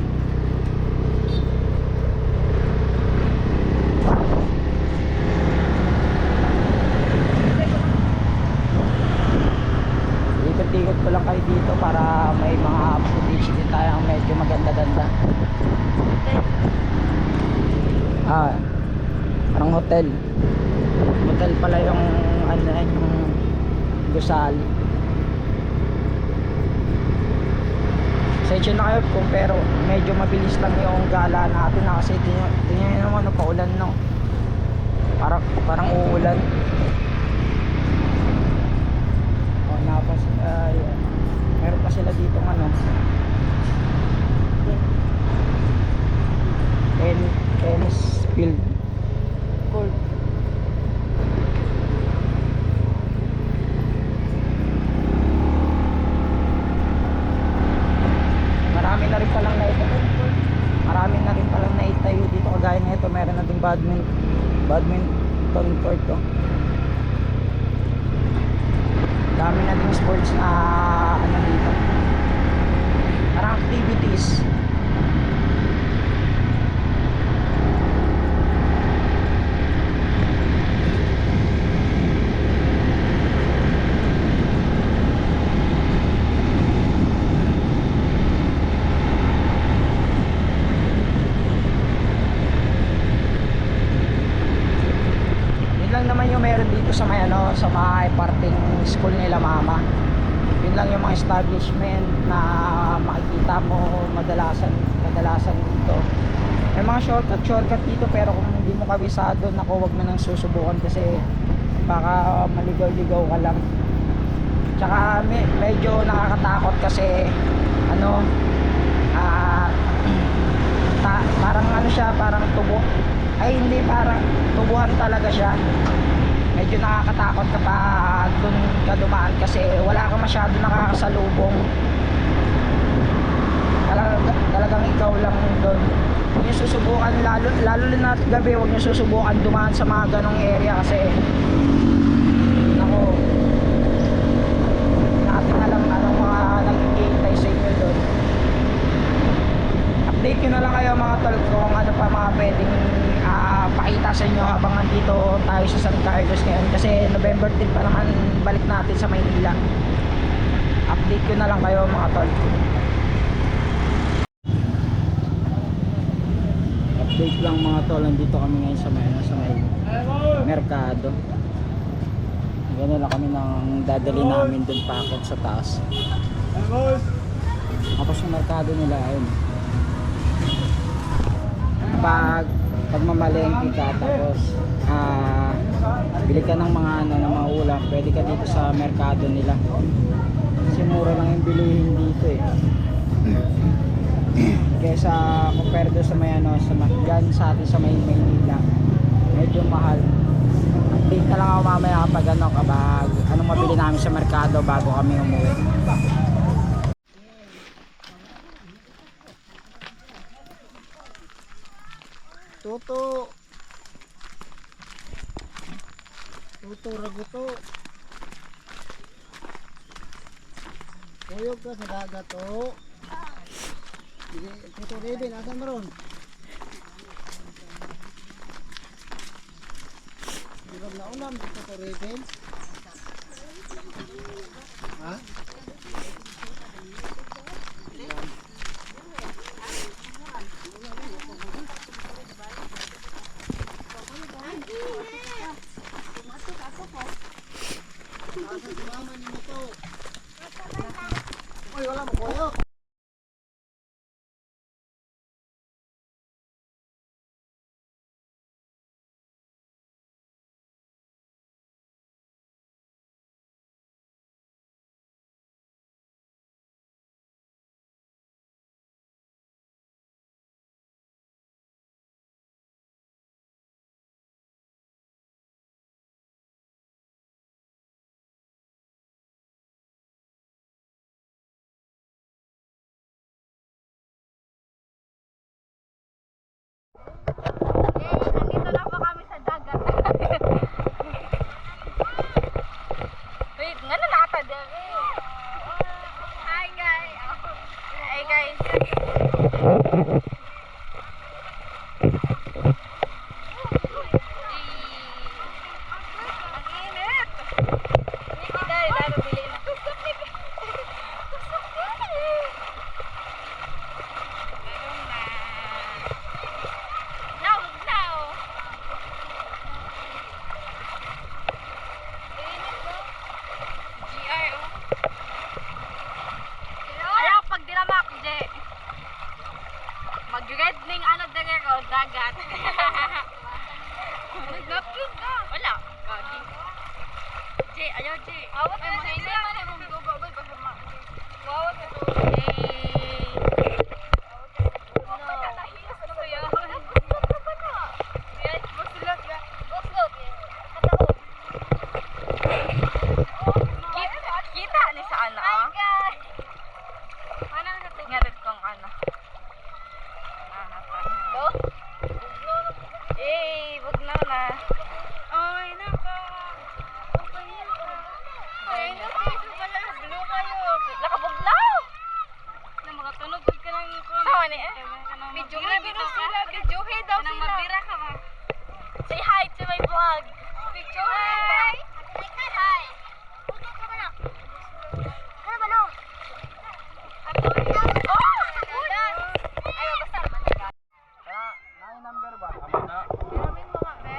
Ikot-ikot ko lang kayo dito para may mga footage din tayong medyo maganda-ganda. Parang hotel. Hotel pala yung ano yung gusali. Sensya na kayo kung pero medyo mabilis lang yung gala natin na kasi tingnan nyo naman paulan no. Parang uulan. Oh, napas meron pa sila dito ano. Tennis field. Cold. Marami na rin palang naitayo dito kagaya na ito. Meron na ding badminton court to. Dami na ding sports na ano dito. Parang activities. Yun lang naman yung meron dito sa may ano, sa may parting school nila mama. Yun lang yung mga establishment na makikita mo kadalasan dito. May mga shortcut dito pero kung hindi mo kabisado, naku, wag mo nang susubukan kasi baka maligaw-ligaw ka lang. Tsaka medyo nakakatakot kasi ano parang ano siya, parang tubo. Ay hindi, parang tubuhan talaga siya. Medyo nakakatakot kapag dun ka dumaan kasi wala ka masyado nakakasalubong. Talagang ikaw lang doon. Huwag niyo susubukan, lalo na gabi, huwag niyo susubukan dumaan sa mga ganong area kasi nako, natin alam anong mga nag-iintay sa inyo doon. Update ko na lang kayo mga tol kung ano pa mga pwedeng pakita sa inyo habang nandito tayo sa San Carlos ngayon kasi November 10 pa naman balik natin sa Maynila. Update ko na lang kayo mga tol. Update lang mga tol, nandito kami ngayon sa may merkado. Gano'n lang kami nang dadali namin dun packet sa taas. Tapos yung merkado nila ayun. Pag mamalengke ka tapos bili ka ng mga ano ng mga ulam, pwede ka dito sa merkado nila kasi mura lang yung bilihin dito eh. Kaysa compare doon sa may ano sa atin sa Maynila medyo mahal. Update na lang ako mamaya kapag ano kapag anong mabili namin sa merkado bago kami umuwi. Tuto raguto. Uyog ka sa dagat to. Tuto Reben, asan mo ron? Hirap na ulam, Tuto Reben. Ha? Ay, nako. Ay, nako. Blue kayo. Nakabugnaw. Na makatunog ka ng ikon. Sawa ni eh. Videohe sila. Videohe daw sila. Mabira ka ba? Say hi to my vlog. Videohe. Hi. Hi. Ano ba no? Oh! Ay, basta naman ka. Nine number ba? Amo na. Grabe mga be.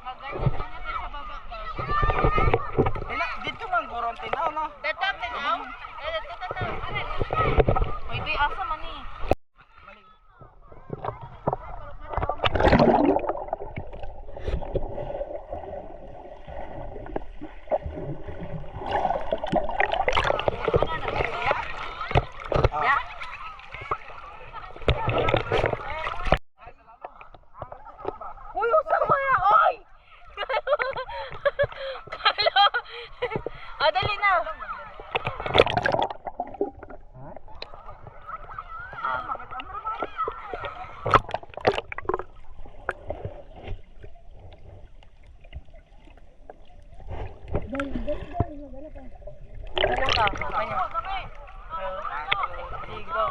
Maganyan-ganyan tayo sa baba ba? Dito man gurong tinaw no. Datap tinaw? Dito tataw. Uy, be, asa man eh. Uy, usang maya, oy! Kalo! Dali na! Dali ka, kanya. Sigo.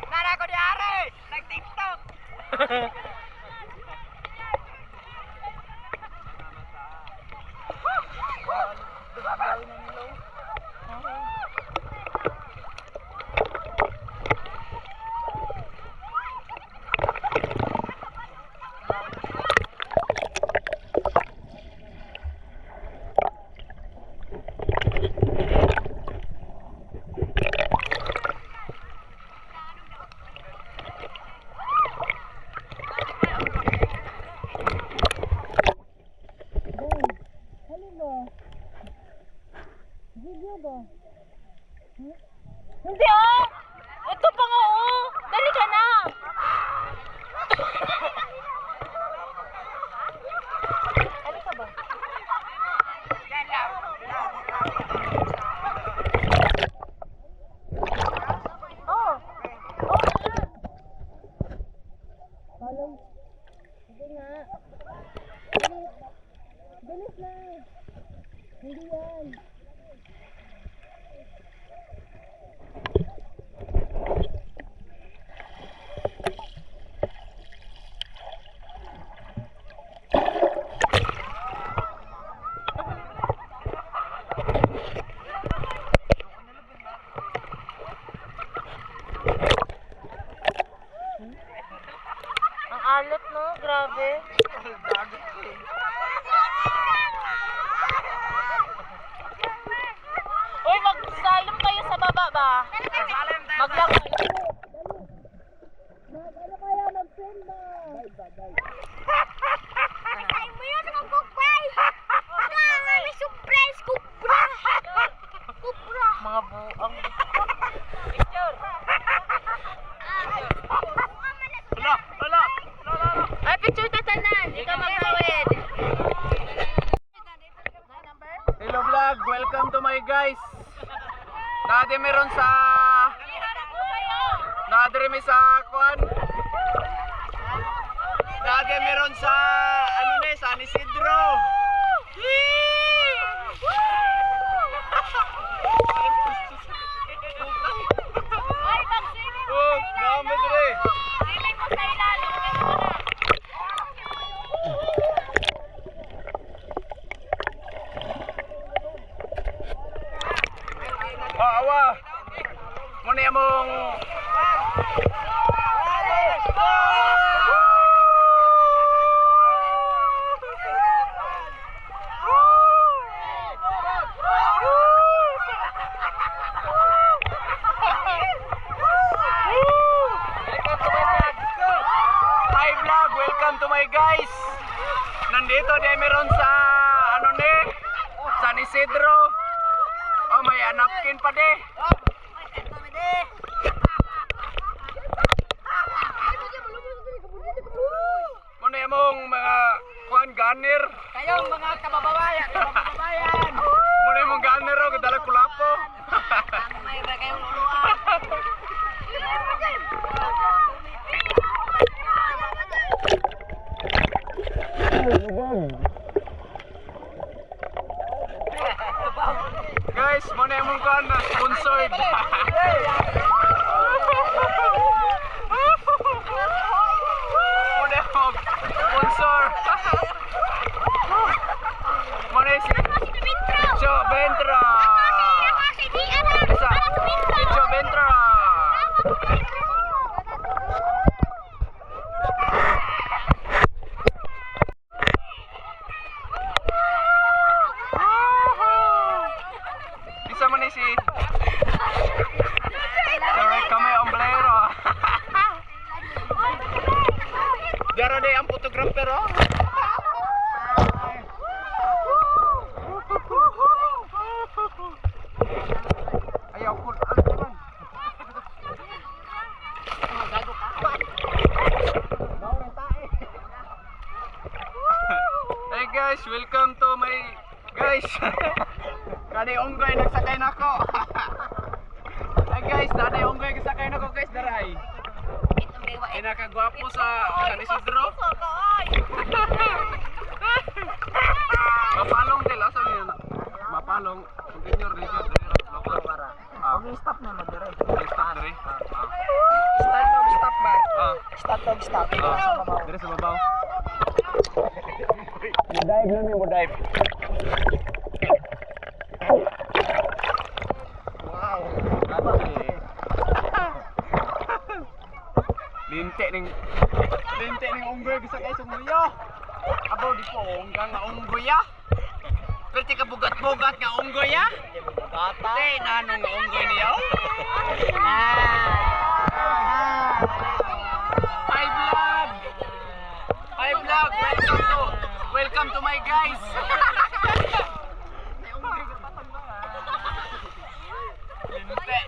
Nara ko diare! Nag-TikTok! Hindi oh! Ito pa nga oh! Dali ka na! Dali ka ba? Oh! Oh! Follow. Sige nga. Bilis. Bilis na. Hindi yan. Ang alat no, grabe. Uy, magsalom kayo sa baba ba? Maglangoy. Ano kaya mag-send ba? Ay mo yun, mag-surprise! May surprise, kubra! Kubra! Mga buang. Picture! Ay, picture tatanan! Ikaw magkawid! Hello vlog, welcome to my guys. Nade meron sa Nadre sa kwan. Nade meron sa ano ne, San Isidro. Ay, mag-swimming Oh, naamo dire. Swimming mo sa ilalim. Awa. Muna among Hi vlog, welcome to my guys. Nandito di meron sa ano ni San Isidro. Oh, may napkin pa de. Muna among mga kuan ganir. Kayong mga kababayan! Muna among ganir o kadala kulapo. May sponsored. Muna mo sponsor. Muna si Chicho Ventra. Isa, Chicho Ventra. Bisa man ni si Sorry kami omblero. Dara day ang photographer oh. Ayaw ko ano naman. Gago ka. Hey guys, welcome to my guys. Kani unggoy nagsakay nako. Hey guys, dani unggoy nagsakay nako guys, daray. Ay nakagwapo sa San Isidro. Mapalong din, asa niya na? Mapalong, continue reset dire lokal para. Okay, stop na mag-dire. Stop dire. Start to stop ba? Ah. Start to stop. Sa babaw. Dire sa babaw. Mo-dive na mi, mo-dive. Wow. Linte ning unggoy bisa kay sumuyo. Abaw di po unggang nga unggoy ya. Perti ka bugat-bugat nga unggoy ya. Bata. Tay nanong nga unggoy niya. Hi vlog. Hi vlog. Welcome to my guys. Linte.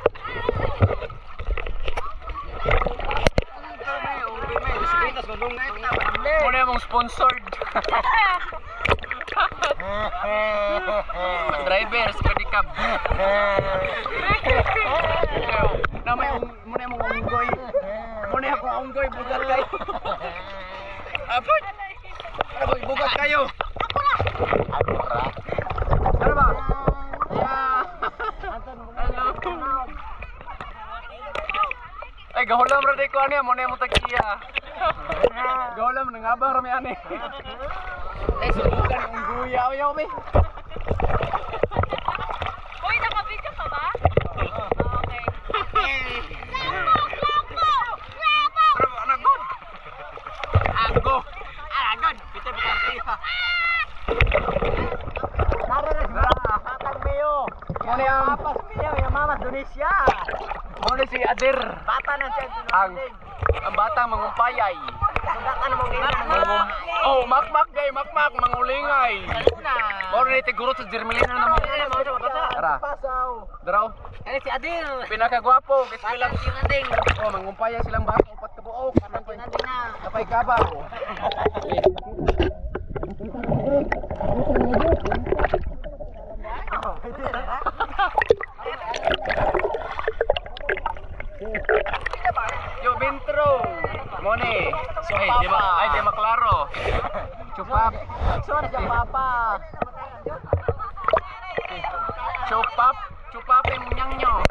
Muna mong sponsored. Drivers, kadikab. Muna mong unggoy. Muna akong unggoy, bugat kayo. Apoy! Apoy, bugat kayo. Ano ba? Hello. Ay, gahulam ra day ko ani, mo na mo tagiya. Gahulam nangabang ra mi ani. Ay, subukan ang unggoy yaw be. Uy, naka-video ka ba? Okay. Pero anagod. Agod. Anagod. Pita-pita siya. Tara na si Batang Mayo. Mo na ang Papas Mayo, yung mama Indonesia. mo na si Adir. Bata na siya Ang batang mangumpayay. Sugatan mo gina. Oh, makmak gay, makmak mangulingay. Na. Mo na tiguro sa Jermelina na mo. Tara. Pasaw. Daraw. Ano si Adil? Pinakagwapo, gusto lang. Sinanding. Oh, mangumpayay silang bata, upat ka buok. Sinanding na. Kapay kabaw. Yo Bintro. Mone. Ay di maklaro. Chupap. Suara siya papa. Chupap yung nyangyo.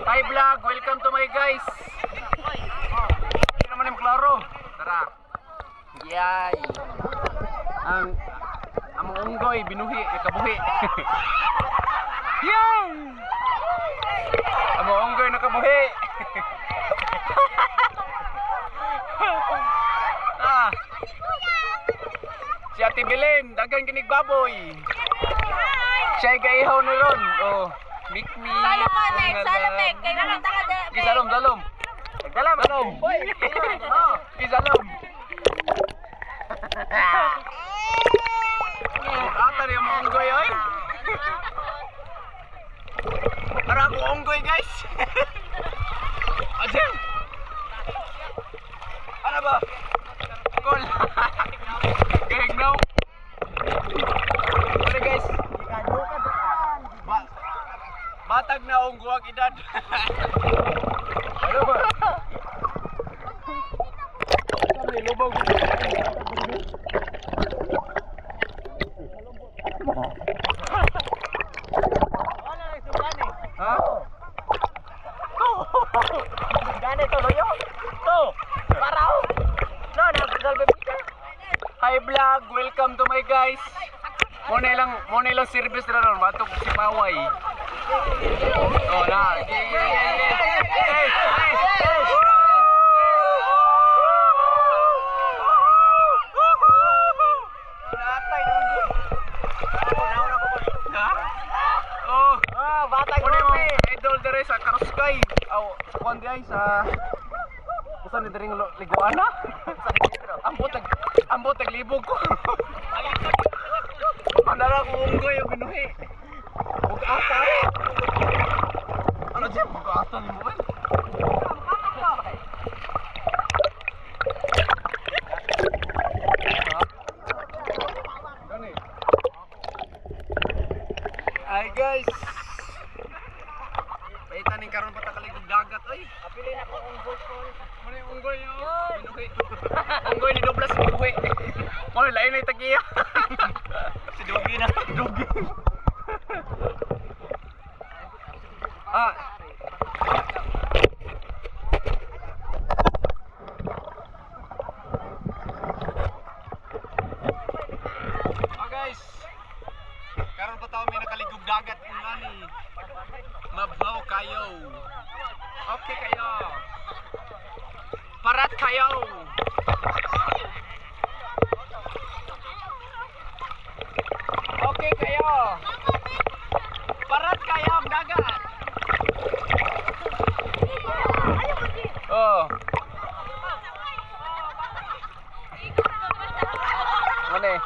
Hi vlog, welcome to my guys. Hindi naman yung klaro. Tara. Yay. Ang among unggoy binuhi, kabuhi. Yay! Among unggoy nakabuhi. Ah. Si Ate Belen, dagang kinig baboy. Siya'y gaihaw na ron. Oh, meet me. Salamek. Kailangan taka na. Gisalom. Salom. Boy. Oh, gisalom. Ata rin yung mga unggoy, oy. Para ako unggoy, guys. Adem. Ano ba? Call. Gahignaw. Ano guys? Batag na unggo ang edad. Ano ba? Kami lubog. guys. Mo na lang service na ron, batok si Maway. Oh, na. Oh, Batang mo na yung idol dire sa Karuskay. Aw, sa kuan guys, usan ni diring liguan na. Ambot naglibog ko. Mandara ko unggoy yung binuhi. Bugata. Ano dyan? Bugata ni mo ba? Ay guys. Paitan ning karon patakaligog dagat oy. Apilin ako unggoy ko. Muna yung unggoy yo. Binuhi. Unggoy ni Doblas binuhi. Muna lain na tagiya. Si Dugi na. Dugi. Guys. Karon pa tayo may nakaligog dagat ngani. Mabaw kayo. Okay kayo. Parat kayo. Okay kayo. Parat kayo ang dagat. Oh. Ano eh?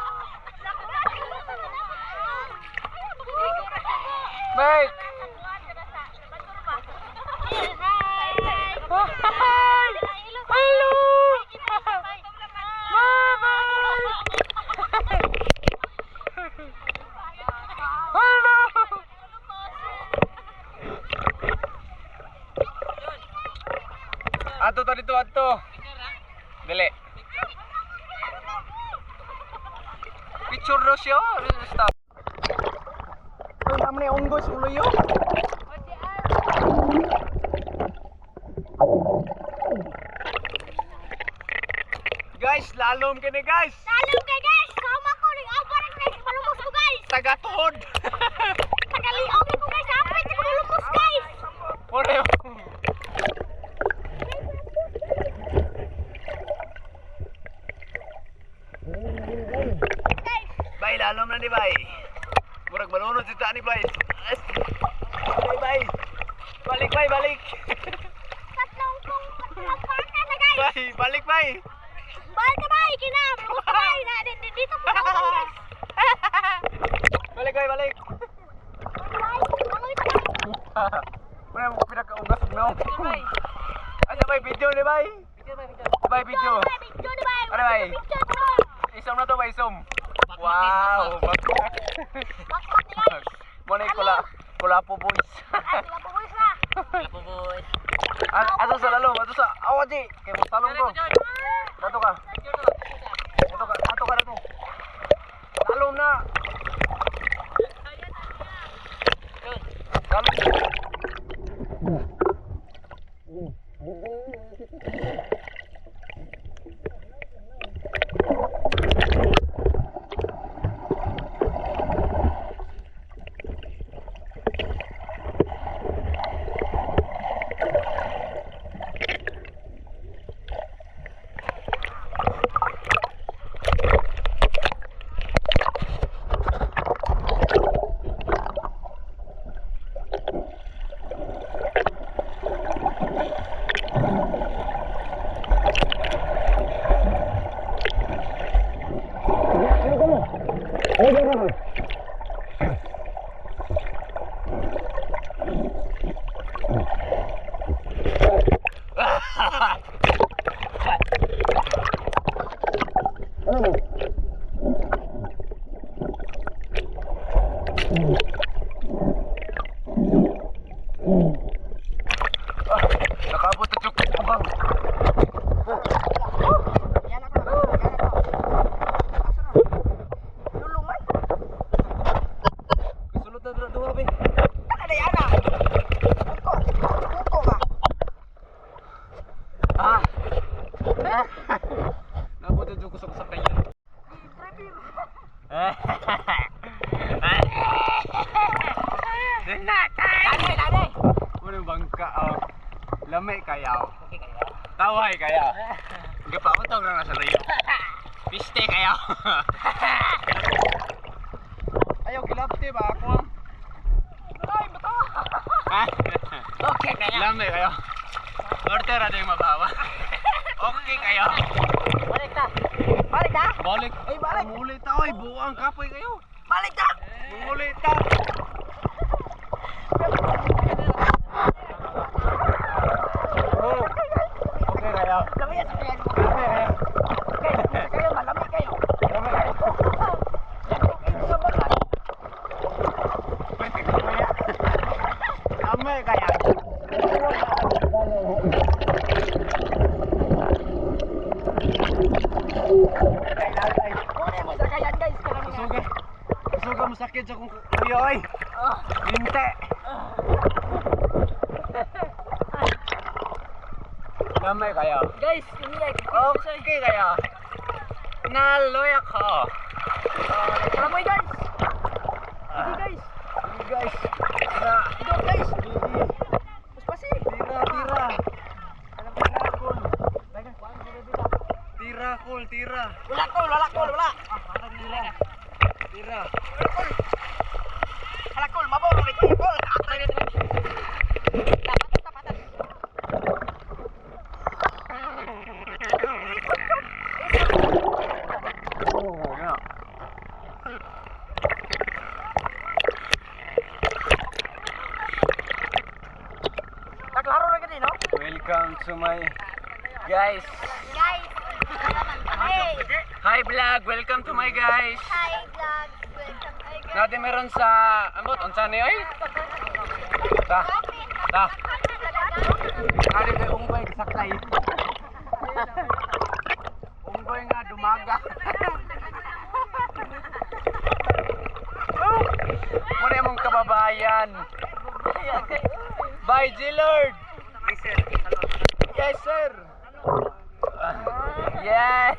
Mike. Hello. Hello. Ato to dito ato. Dili. Picture daw siya. Stop. Ay, naman yung unggoy sa ulo yun. Guys, lalom ka na guys. Lalong ka guys! Sama ko rin abaran guys! Palumos ko guys! Taga-tuhod. Tagaliog ko guys! Apit! Palumos guys! Wala yun. Bay, lalom na ni Bay. Murag malunod si Tani Bay. Bay. Balik Bay, balik. Tatlong kong pagpapaka na guys! Bay, balik Bay. Balik ka ba? Ikinam! Bay! Dito po ako guys! Balik Bay, balik. Muna mo pinaka-ugas ng naong. Asa Bay, video ni Bay. Bay, video. Ano Bay? Isom na to Bay, isom. Wow! Muna yung kulapo boys. Ato sa lalo, ato sa awaji. Kaya mo talong ko. Dato ka. Ato ka dato. Talong na. Nakabot na chuk bang. Sulod na dura be. Ada yana. Uko ba? Ah. Nabot na chuk kusok kayo. Muna bangka oh. Lami kayaw. Taway kayaw. Gapautog na sa layo. Piste kayaw. Ayaw gilapti ba ako? Ay, bato. Okay kayaw. Lami kayaw. Order ada yung mabawa. Okay kayo. Balik na. Balik na. Balik. Ay, balik. Mulit ta oy, buang kapoy kayo. Balik na. Mulit ta. Oh. Okay kayo. Lami yan sa kaya mo. Okay kayo. Kayo, malami kayo. Lami kayo. Pwede ka kaya. Lami kaya. Suga. Suga mo sakit sa kong kuya oy. Binte. Lamay kayo. Guys, umiyak. Okay kayo. Naloy ako. Alam mo guys. Hindi guys. Sige guys. Na. Ito guys. Sige. Mas pasi. Tira, tira. Alam mo na kul. Tira kul, tira. Wala kol, wala kol, wala. Tira. Tira. Wala kol, mabaw ulit kayo kol. Tapatan, tapatan. Yeah. Naklaro na gani, no? Welcome to my guys. Guys, hey, Hi vlog, welcome to my guys. hi vlog, welcome to my Nade meron sa ambot unsa ni oy? Ta. Ta. Nade kay unggoy sakay. Unggoy nga dumaga. Muna mong kababayan. Bye, G-Lord. Yes, sir. Yes.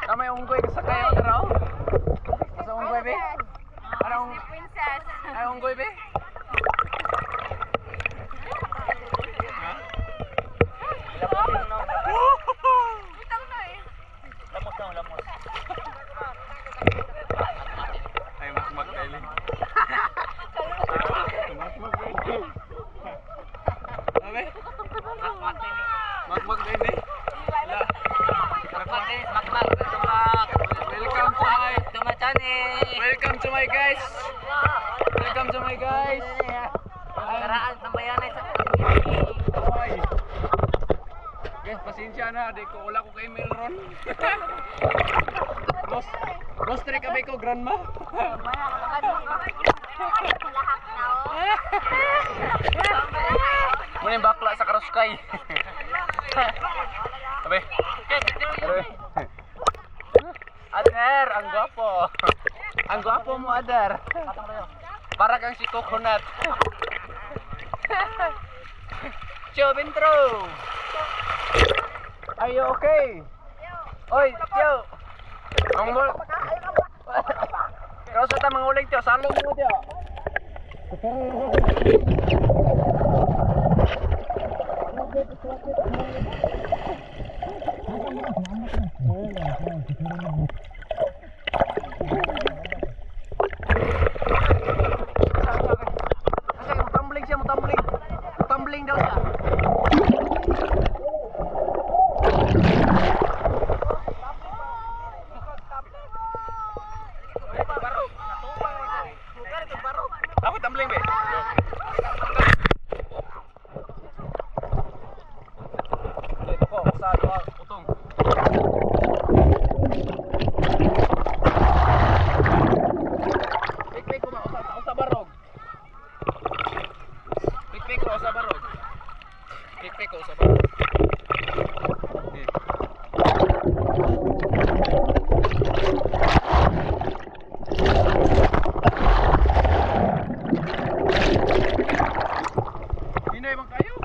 Kami unggoy sa kayo, tara. Sa unggoy, be? Ano Princess. ay unggoy, be? Utang na eh. Lamos na, lamos. Ay, mas magkaili. Mas magkaili. Abe? Magmag din eh. Welcome to my guys. Welcome to my guys. Karaan ng bayanay sa Ay. Guys, pasensya na, di ko wala ko kay Melron. Lost trick abay ko, grandma. Muna yung bakla sa karuskay. Abe. Abe. Ader, ang gwapo. Ang gwapo mo, Ader. Para kang si Coconut. Tio Bintro. Are you okay? Oy, Tio. Ang mul. Kalau sa manguling, Tio, salong mo, Tio. Kasi tumbling siya, tumbling. Tumbling daw siya. Ako tumbling, be. Dito ko, sa utong. Pikpik ko ba? Usa barog. Pikpik ko, usa barog. Pikpik ko, usa barog. Hinay bang kayo?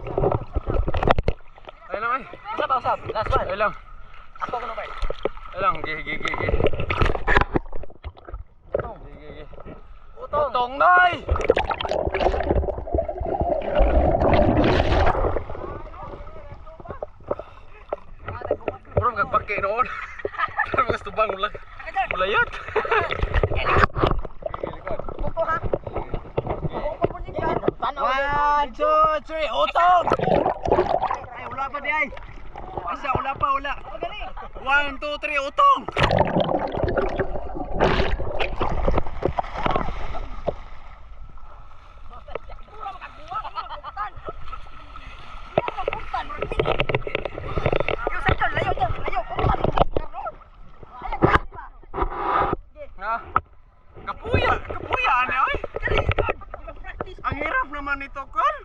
Ay lang ay. Usap, usap. Last one. Ay lang. Ako ko na ba? Ay lang, gi. Gi. Utong, noy! Bro, magpake noon. Pero gusto bang ulayat? One, two, three, utong! Ay, wala pa di ay. Asa, wala pa, wala. 1, 2, 3, utong! Ha? Kapuya, kapuya ane ay. Ang hirap naman nito, Kol.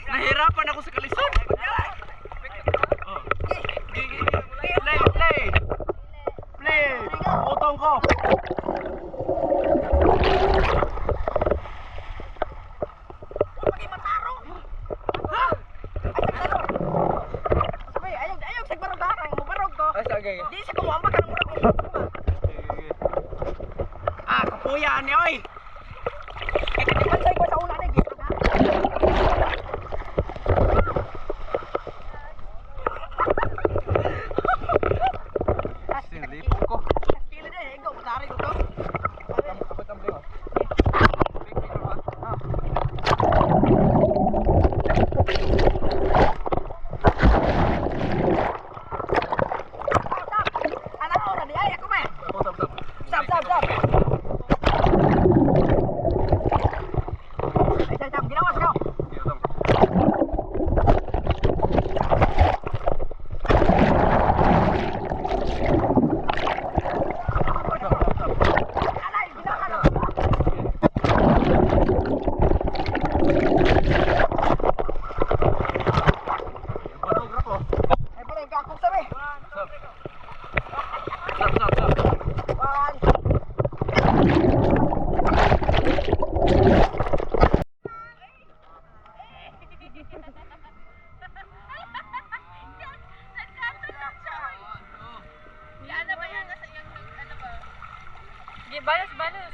Nahirapan ako sa kalisod. Oh. Play. Utong ko. Ah, kapuya ni oy. Sinilipo ko. Balas.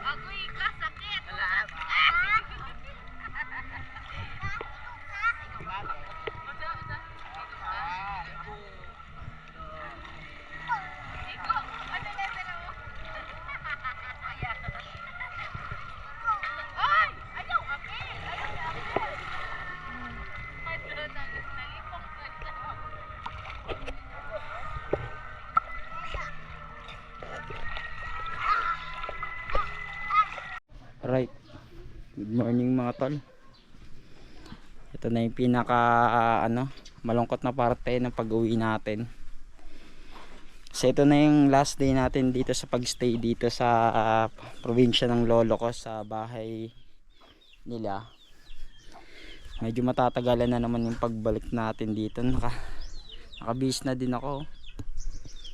Agoy ka sakit. Right. Good morning mga tol. Ito na yung pinaka malungkot na parte ng pag-uwi natin. So ito na yung last day natin dito sa pagstay dito sa probinsya ng lolo ko, sa bahay nila. Medyo matatagalan na naman yung pagbalik natin dito. Nakabihis na din ako.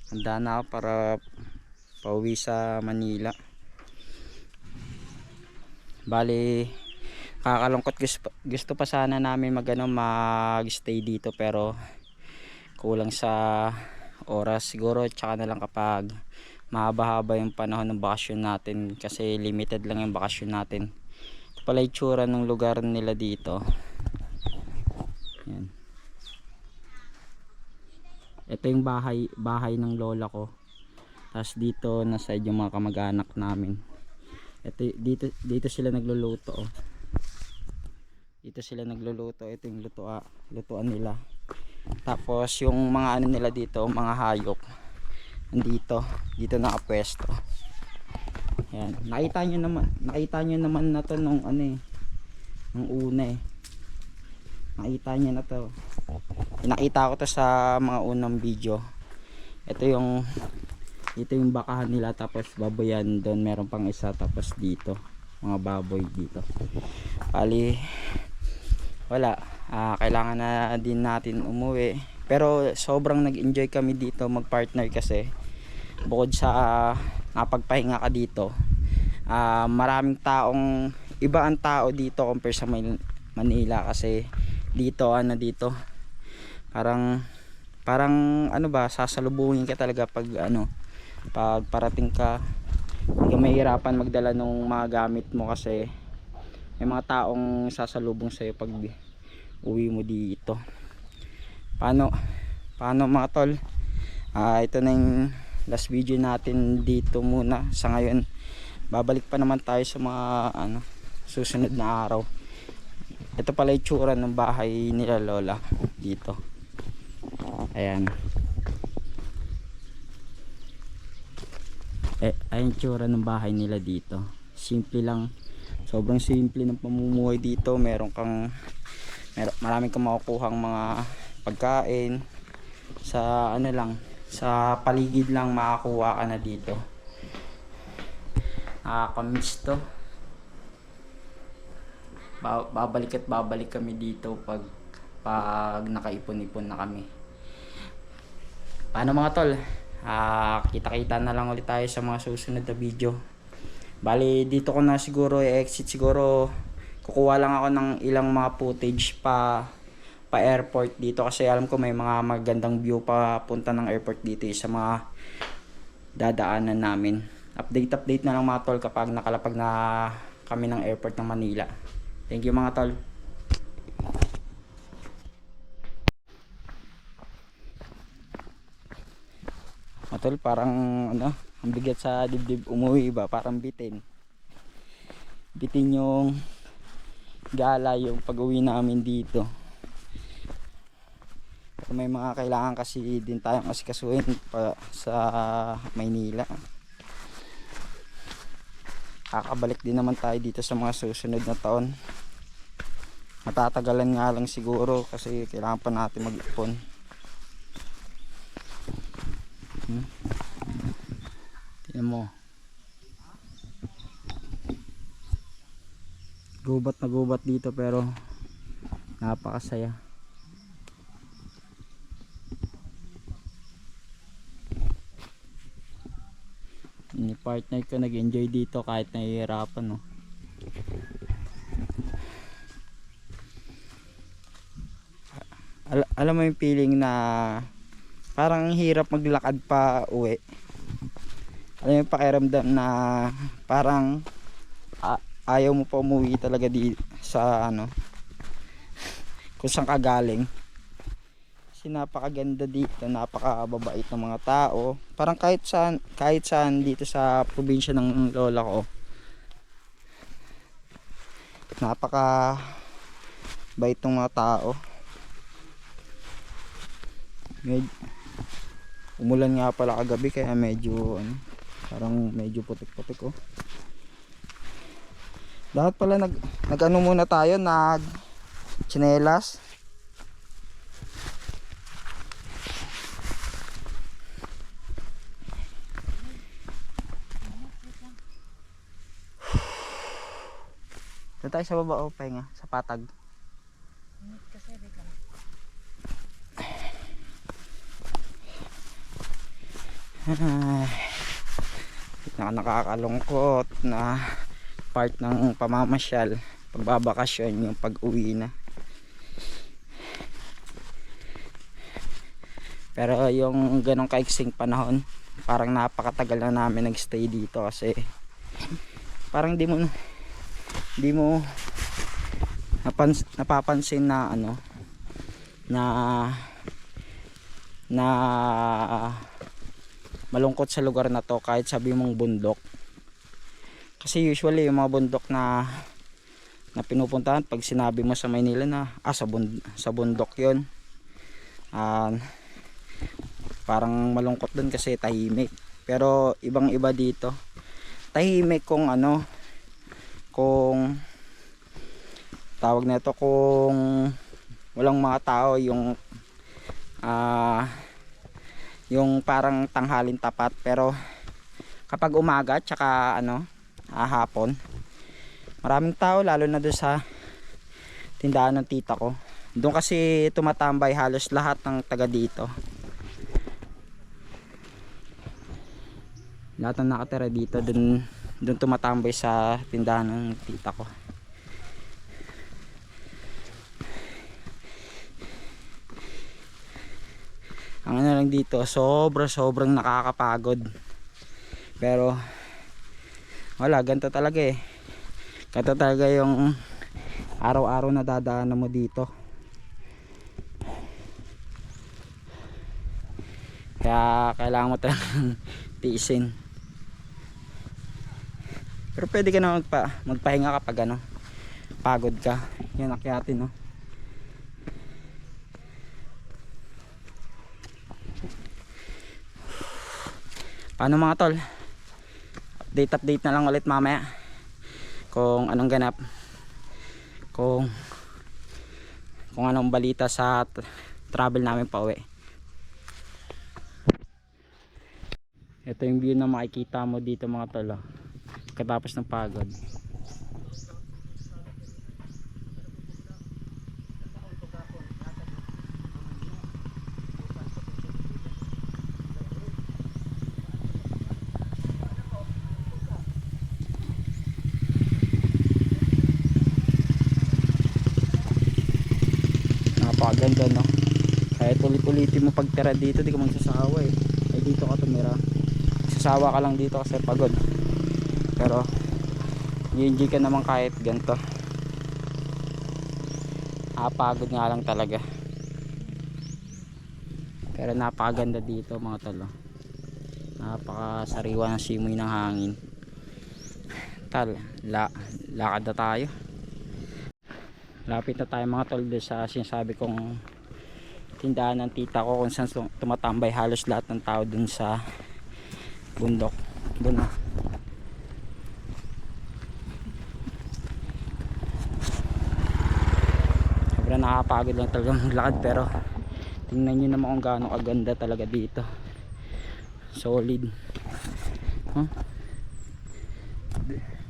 Handa na ako para pauwi sa Manila. Bali, kakalungkot, gusto pa sana namin mag-stay dito, pero kulang sa oras siguro, tsaka na lang kapag mahaba-haba yung panahon ng bakasyon natin, kasi limited lang yung bakasyon natin. Ito pala yung tsura ng lugar nila dito. Yan. Ito yung bahay ng lola ko. Tapos dito nasa yung mga kamag-anak namin. Ito, dito sila nagluluto. Oh. Dito sila nagluluto. Ito yung lutuan nila. Tapos yung mga ano nila dito, mga hayop, dito nakapwesto. Yan. Nakita nyo naman na to nung nung una eh. Nakita nyo na to. Nakita ko to sa mga unang video. Ito yung bakahan nila, tapos baboyan doon, meron pang isa, tapos dito mga baboy dito. Bali wala, kailangan na din natin umuwi, pero sobrang nag-enjoy kami dito mag-partner, kasi bukod sa napagpahinga ka dito, maraming iba ang tao dito compare sa Manila, kasi dito Parang ano ba, sasalubungin ka talaga pag ano, pag parating ka. Hindi ka mahihirapan magdala ng mga gamit mo kasi may mga taong sasalubong sa'yo pag uwi mo dito. Paano mga tol? Ito na yung last video natin dito muna sa ngayon. Babalik pa naman tayo sa mga ano, susunod na araw. Ito pala yung tsura ng bahay nila lola dito. Ayan. Ayun yung tsura ng bahay nila dito. Simple lang. Sobrang simple ng pamumuhay dito. Maraming kang makukuhang mga pagkain. Sa ano lang, sa paligid lang makakuha ka na dito. Nakakamiss to. Babalik kami dito pag nakaipon-ipon na kami. Paano mga tol? Kita-kita na lang ulit tayo sa mga susunod na video. Bali dito ko na siguro exit, siguro kukuha lang ako ng ilang mga footage pa airport dito kasi alam ko may mga magandang view pa punta ng airport dito sa mga dadaanan namin. Update na lang mga tol kapag nakalapag na kami ng airport ng Manila. Thank you mga tol. Tol, parang ano, ang bigat sa dibdib umuwi ba, parang bitin yung gala yung pag-uwi namin dito. Pero may mga kailangan kasi din tayong asikasuhin pa sa Maynila. Kakabalik din naman tayo dito sa mga susunod na taon. Matatagalan nga lang siguro kasi kailangan pa natin mag-ipon. Tingnan mo, gubat na gubat dito pero napakasaya. Ni partner ko nag-enjoy dito kahit nahihirapan, no. Alam mo yung feeling na parang hirap maglakad pa uwi. Alam mo yung pakiramdam na parang ayaw mo pa umuwi talaga di sa ano, kung saan ka galing. Kasi napakaganda dito, napakababait ng mga tao. Parang kahit saan dito sa probinsya ng lola ko, napaka bait ng mga tao. Umulan nga pala kagabi kaya medyo ano, parang medyo putik-putik, oh. Dapat pala nag-ano muna tayo, tsinelas. Doon tayo sa baba, oh, pahinga sa patag. Nakakalungkot na part ng pamamasyal, pagbabakasyon, yung pag-uwi na. Pero yung ganong kaiksing panahon, parang napakatagal na namin nagstay dito kasi parang di mo napapansin na ano, na malungkot sa lugar na to kahit sabi mong bundok. Kasi usually yung mga bundok na pinupuntahan, pag sinabi mo sa Maynila na sa bundok yun, parang malungkot dun kasi tahimik. Pero ibang iba dito, tahimik kung ano, kung tawag na ito, kung walang mga tao, yung parang tanghalin tapat. Pero kapag umaga tsaka ano, hapon, maraming tao, lalo na doon sa tindahan ng tita ko. Doon kasi tumatambay halos lahat ng taga dito. Lahat ng nakatira dito doon tumatambay sa tindahan ng tita ko. Ang ano lang dito, sobrang nakakapagod. Pero wala, ganito talaga eh. Ganito talaga yung araw-araw na dadaanan mo dito. Kaya kailangan mo talagang tiisin. Pero pwede ka na magpahinga kapag ano, pagod ka. Yan, akyatin, no? Paano mga tol? Update na lang ulit mamaya kung anong ganap, kung anong balita sa travel namin pa uwi. Ito yung view na makikita mo dito mga tol, katapos ng pagod. Napakaganda, no? Kahit ulit-ulitin mo pagtira dito, di ka magsasawa eh. Ay dito ka tumira, sasawa ka lang dito kasi pagod. Pero i-enjoy ka naman kahit ganito. Pagod nga lang talaga. Pero napakaganda dito mga tol. Napakasariwa ng simoy ng hangin. Lakad na tayo. Lapit na tayo mga tol sa sinasabi kong tindahan ng tita ko kung saan tumatambay halos lahat ng tao dun sa bundok. Dun na. Sobrang nakapagod lang talaga maglakad, pero tingnan nyo naman kung gaano kaganda talaga dito. Solid. Huh?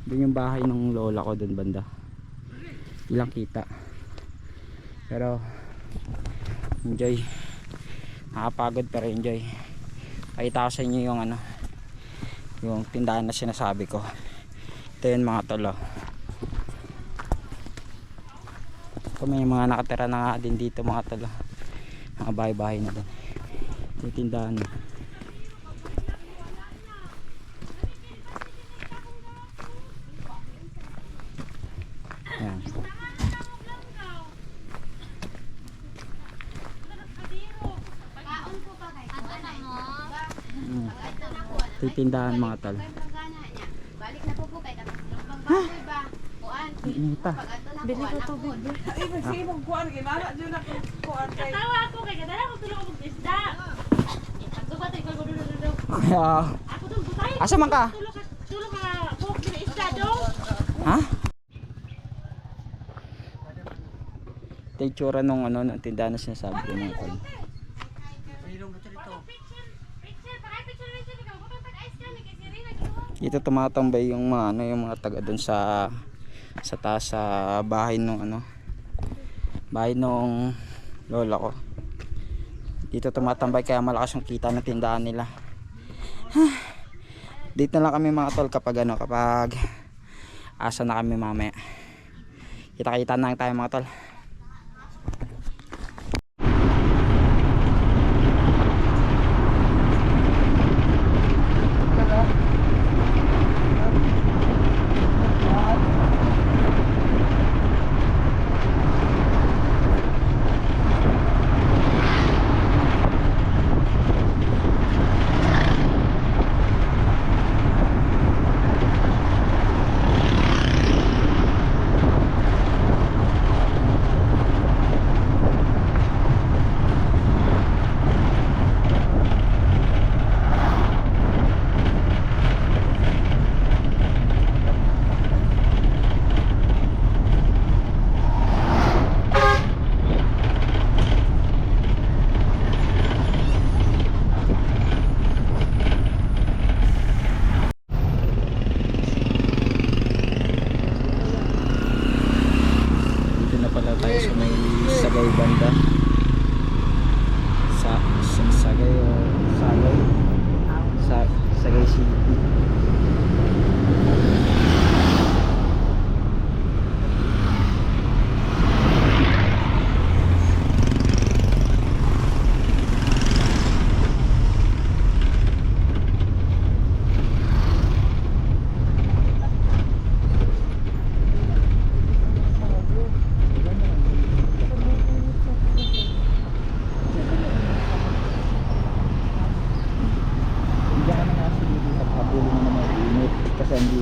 Dun yung bahay ng lola ko dun banda. Ilang kita. Pero enjoy. Nakapagod pero enjoy. Pakita ko sa inyo yung ano, yung tindahan na sinasabi ko. Ito yun mga tolo. May mga nakatira na nga din dito mga tolo. Mga bahay-bahay na din. Ito yung tindahan. Ayan. Titindahan mga tol. Balik na po kay tapos pagbaboy ba? Kuan. Inita. Bili ko tubig. Ay, magsimong kuan, ginala dyan ako kuan kay... Tawa ako kay kadala ko tulong og isda. Ako ba tay ko dulo. Kaya Ako dun butay. asa man ka? Tulong ka pok sa isda do. Ha? Ito yung tsura nung ano, ng tindahan na sinasabi ko mga tol. Dito tumatambay yung mga ano, yung mga taga doon sa taas sa bahay nung ano, bahay nung lola ko. Dito tumatambay kaya malakas yung kita ng tindahan nila. Dito na lang kami mga tol kapag ano, kapag asa na kami mamaya. Kita-kita na lang tayo mga tol.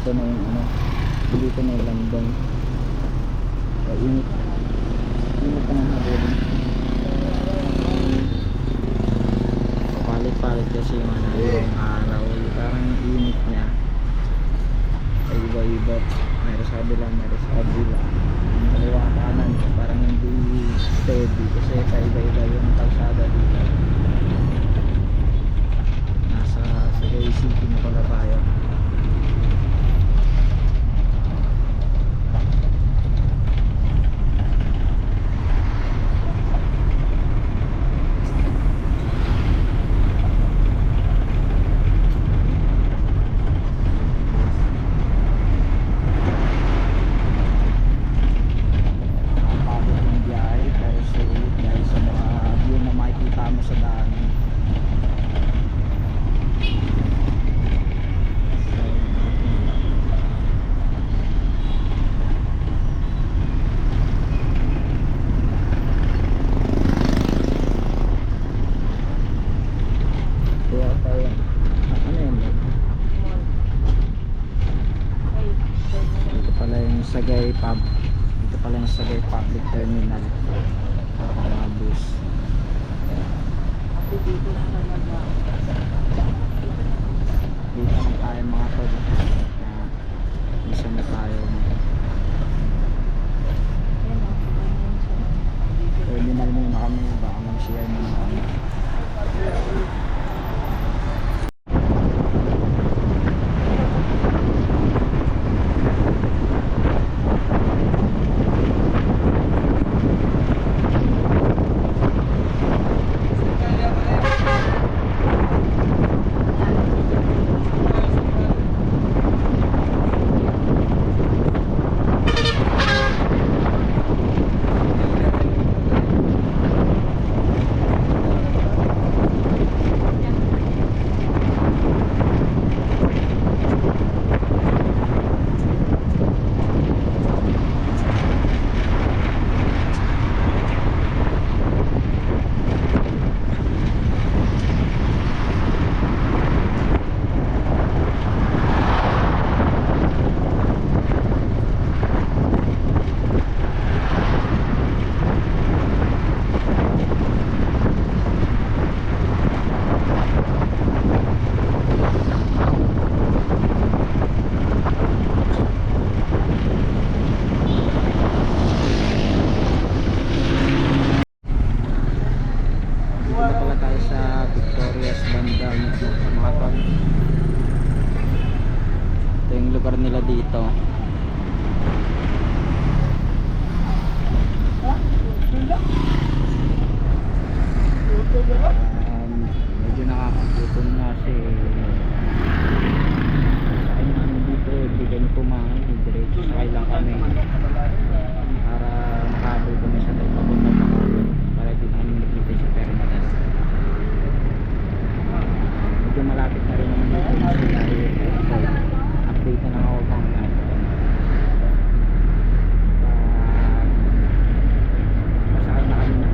dito na yung ano, dito na yung landong. So, init pa ng hapon. Palit kasi yung ano, yung araw, parang init niya ay iba-iba, meron sa kabila, meron sa kabila, kaliwa kanan, parang hindi steady kasi kaiba-iba yung kalsada dito. Nasa Sagay City na pala tayo. Dito pala yung Sagay Public Terminal, mga bus. Dito lang tayo mga tol, isa na tayo. Terminal muna kami, baka mag-share muna kami. Lugar nila dito. Medyo nakakagutom na kasi sakay namin dito, hindi kami kumain, diretso sakay lang kami para makahabol kami sa tayo papuntang Bacolod para di namin makita sa terminal. Medyo malapit na rin naman dito kasi update na lang ako kung masakay na kami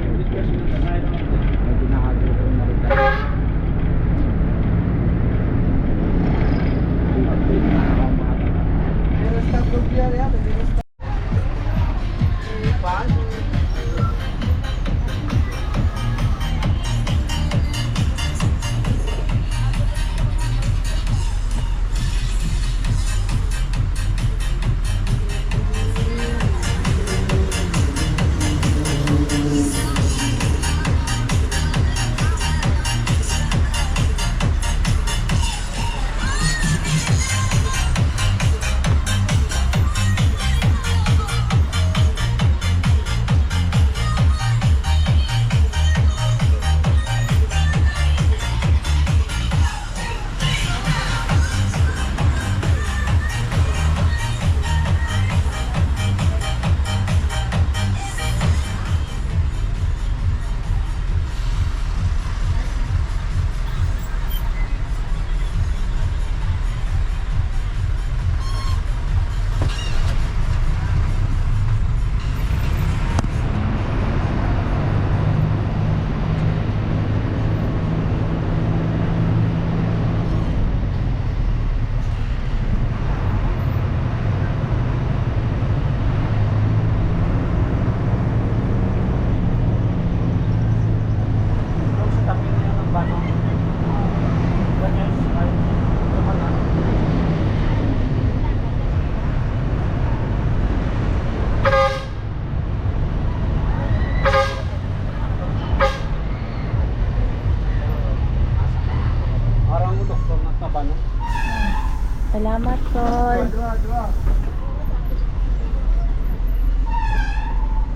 Salamat, Tol.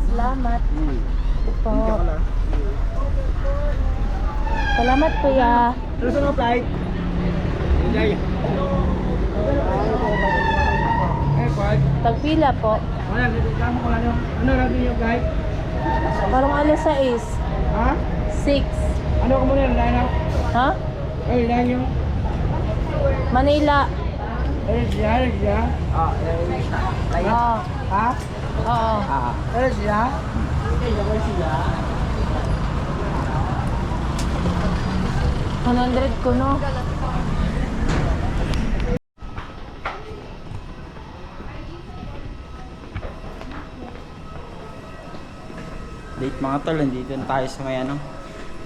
Salamat po. Salamat, Kuya. Ano sa mga flight? Enjoy. Tagpila po. Wala, reklamo ko lang yung, ano natin yung guide? Parang alas 6. Ha? 6. Ano ko muna, nalayan na? Ha? Ay, nalayan yung, Manila. siya? Ah, Oo. ha? Oo. Siya? Okay, ako siya. 100 ko, no? Late mga tol, nandito na tayo sa may ano.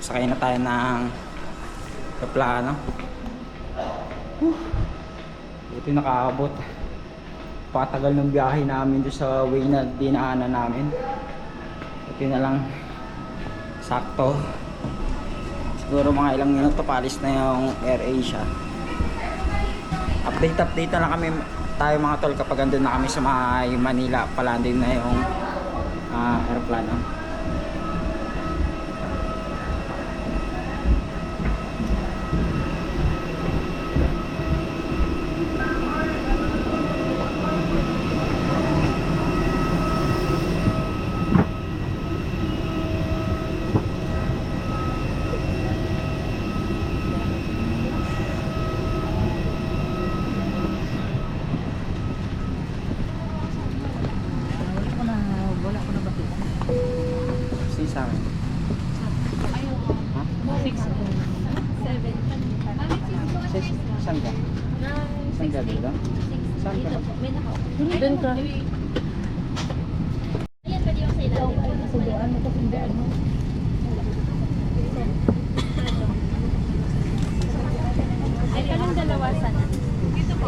Sakay na tayo ng aeroplano. Buti nakakabot. Patagal ng biyahe namin doon sa way na dinaanan namin. Buti na lang sakto. Siguro mga ilang minuto palis na yung AirAsia. Update na lang kami tayo mga tol kapag andun na kami sa may Manila. Palandin na yung aeroplano. Sige sa amin. Ha? 6. 7. Saan ka? Saan ka dito? Saan ka? Doon ka. Ay, kalang dalawa sana. Dito po.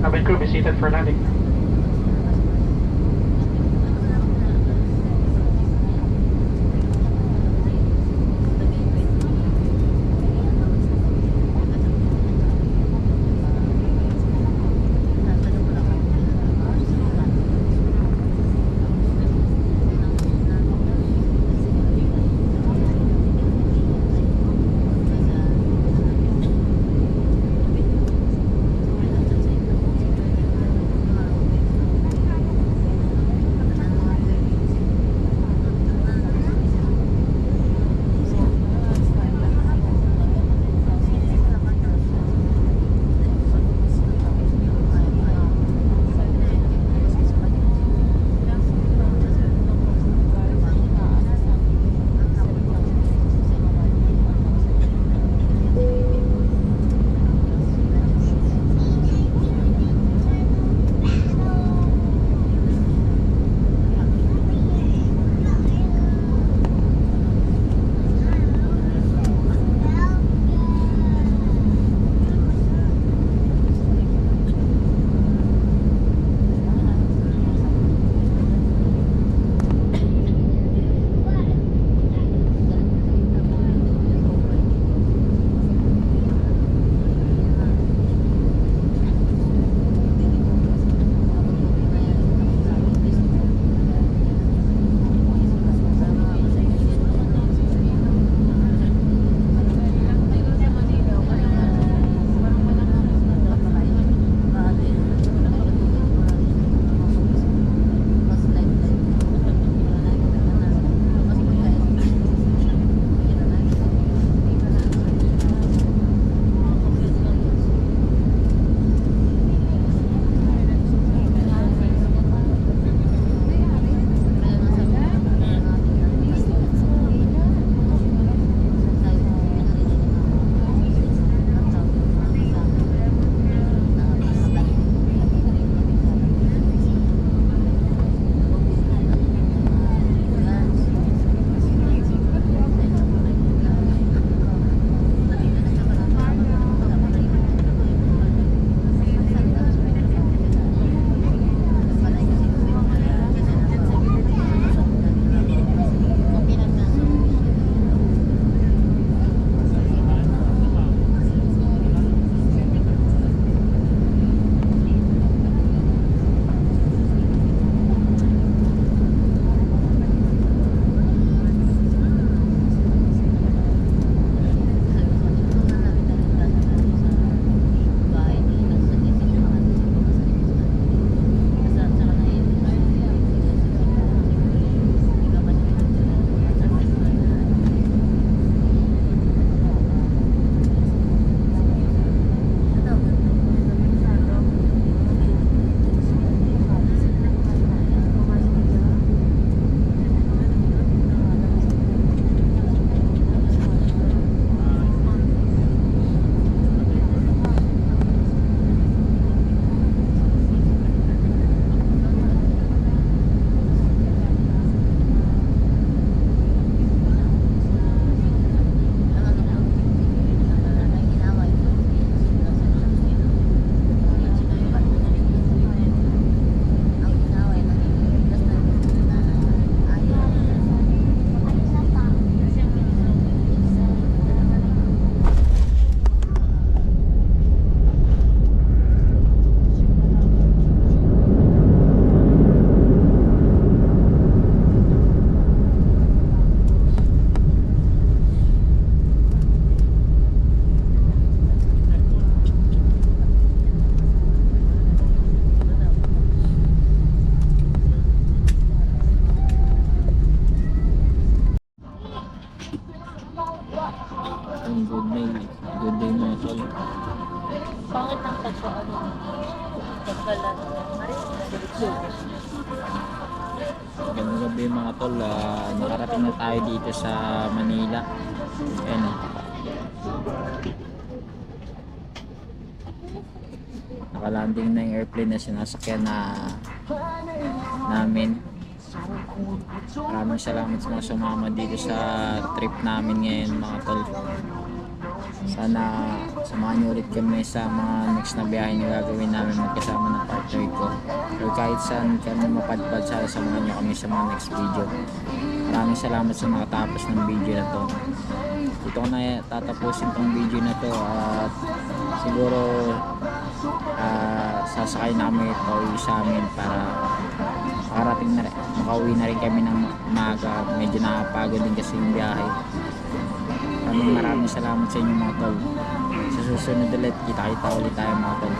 Cabin crew, be seated for landing. Good day mga tol. Pangit ang tatlo ano. Pagkalat. Magandang gabi mga tol. Nakarating na tayo dito sa Manila. Ayan. Nakalanding na yung airplane na sinasakyan namin. Maraming salamat sa mga sumama dito sa trip namin ngayon mga tol. Sana samahan niyo ulit kami sa mga next na biyahe na gagawin namin magkasama ng partner ko. Or kahit saan kami mapadpad, sana samahan niyo kami sa mga next video. Maraming salamat sa nakatapos ng video na to. Dito ko na tatapusin tong video na to at siguro sasakay na kami pauwi sa amin para makauwi na rin kami ng umaga. Medyo nakapagod din kasi yung biyahe. Maraming salamat sa inyo mga tol. Sa susunod ulit, kita ulit tayo mga tol.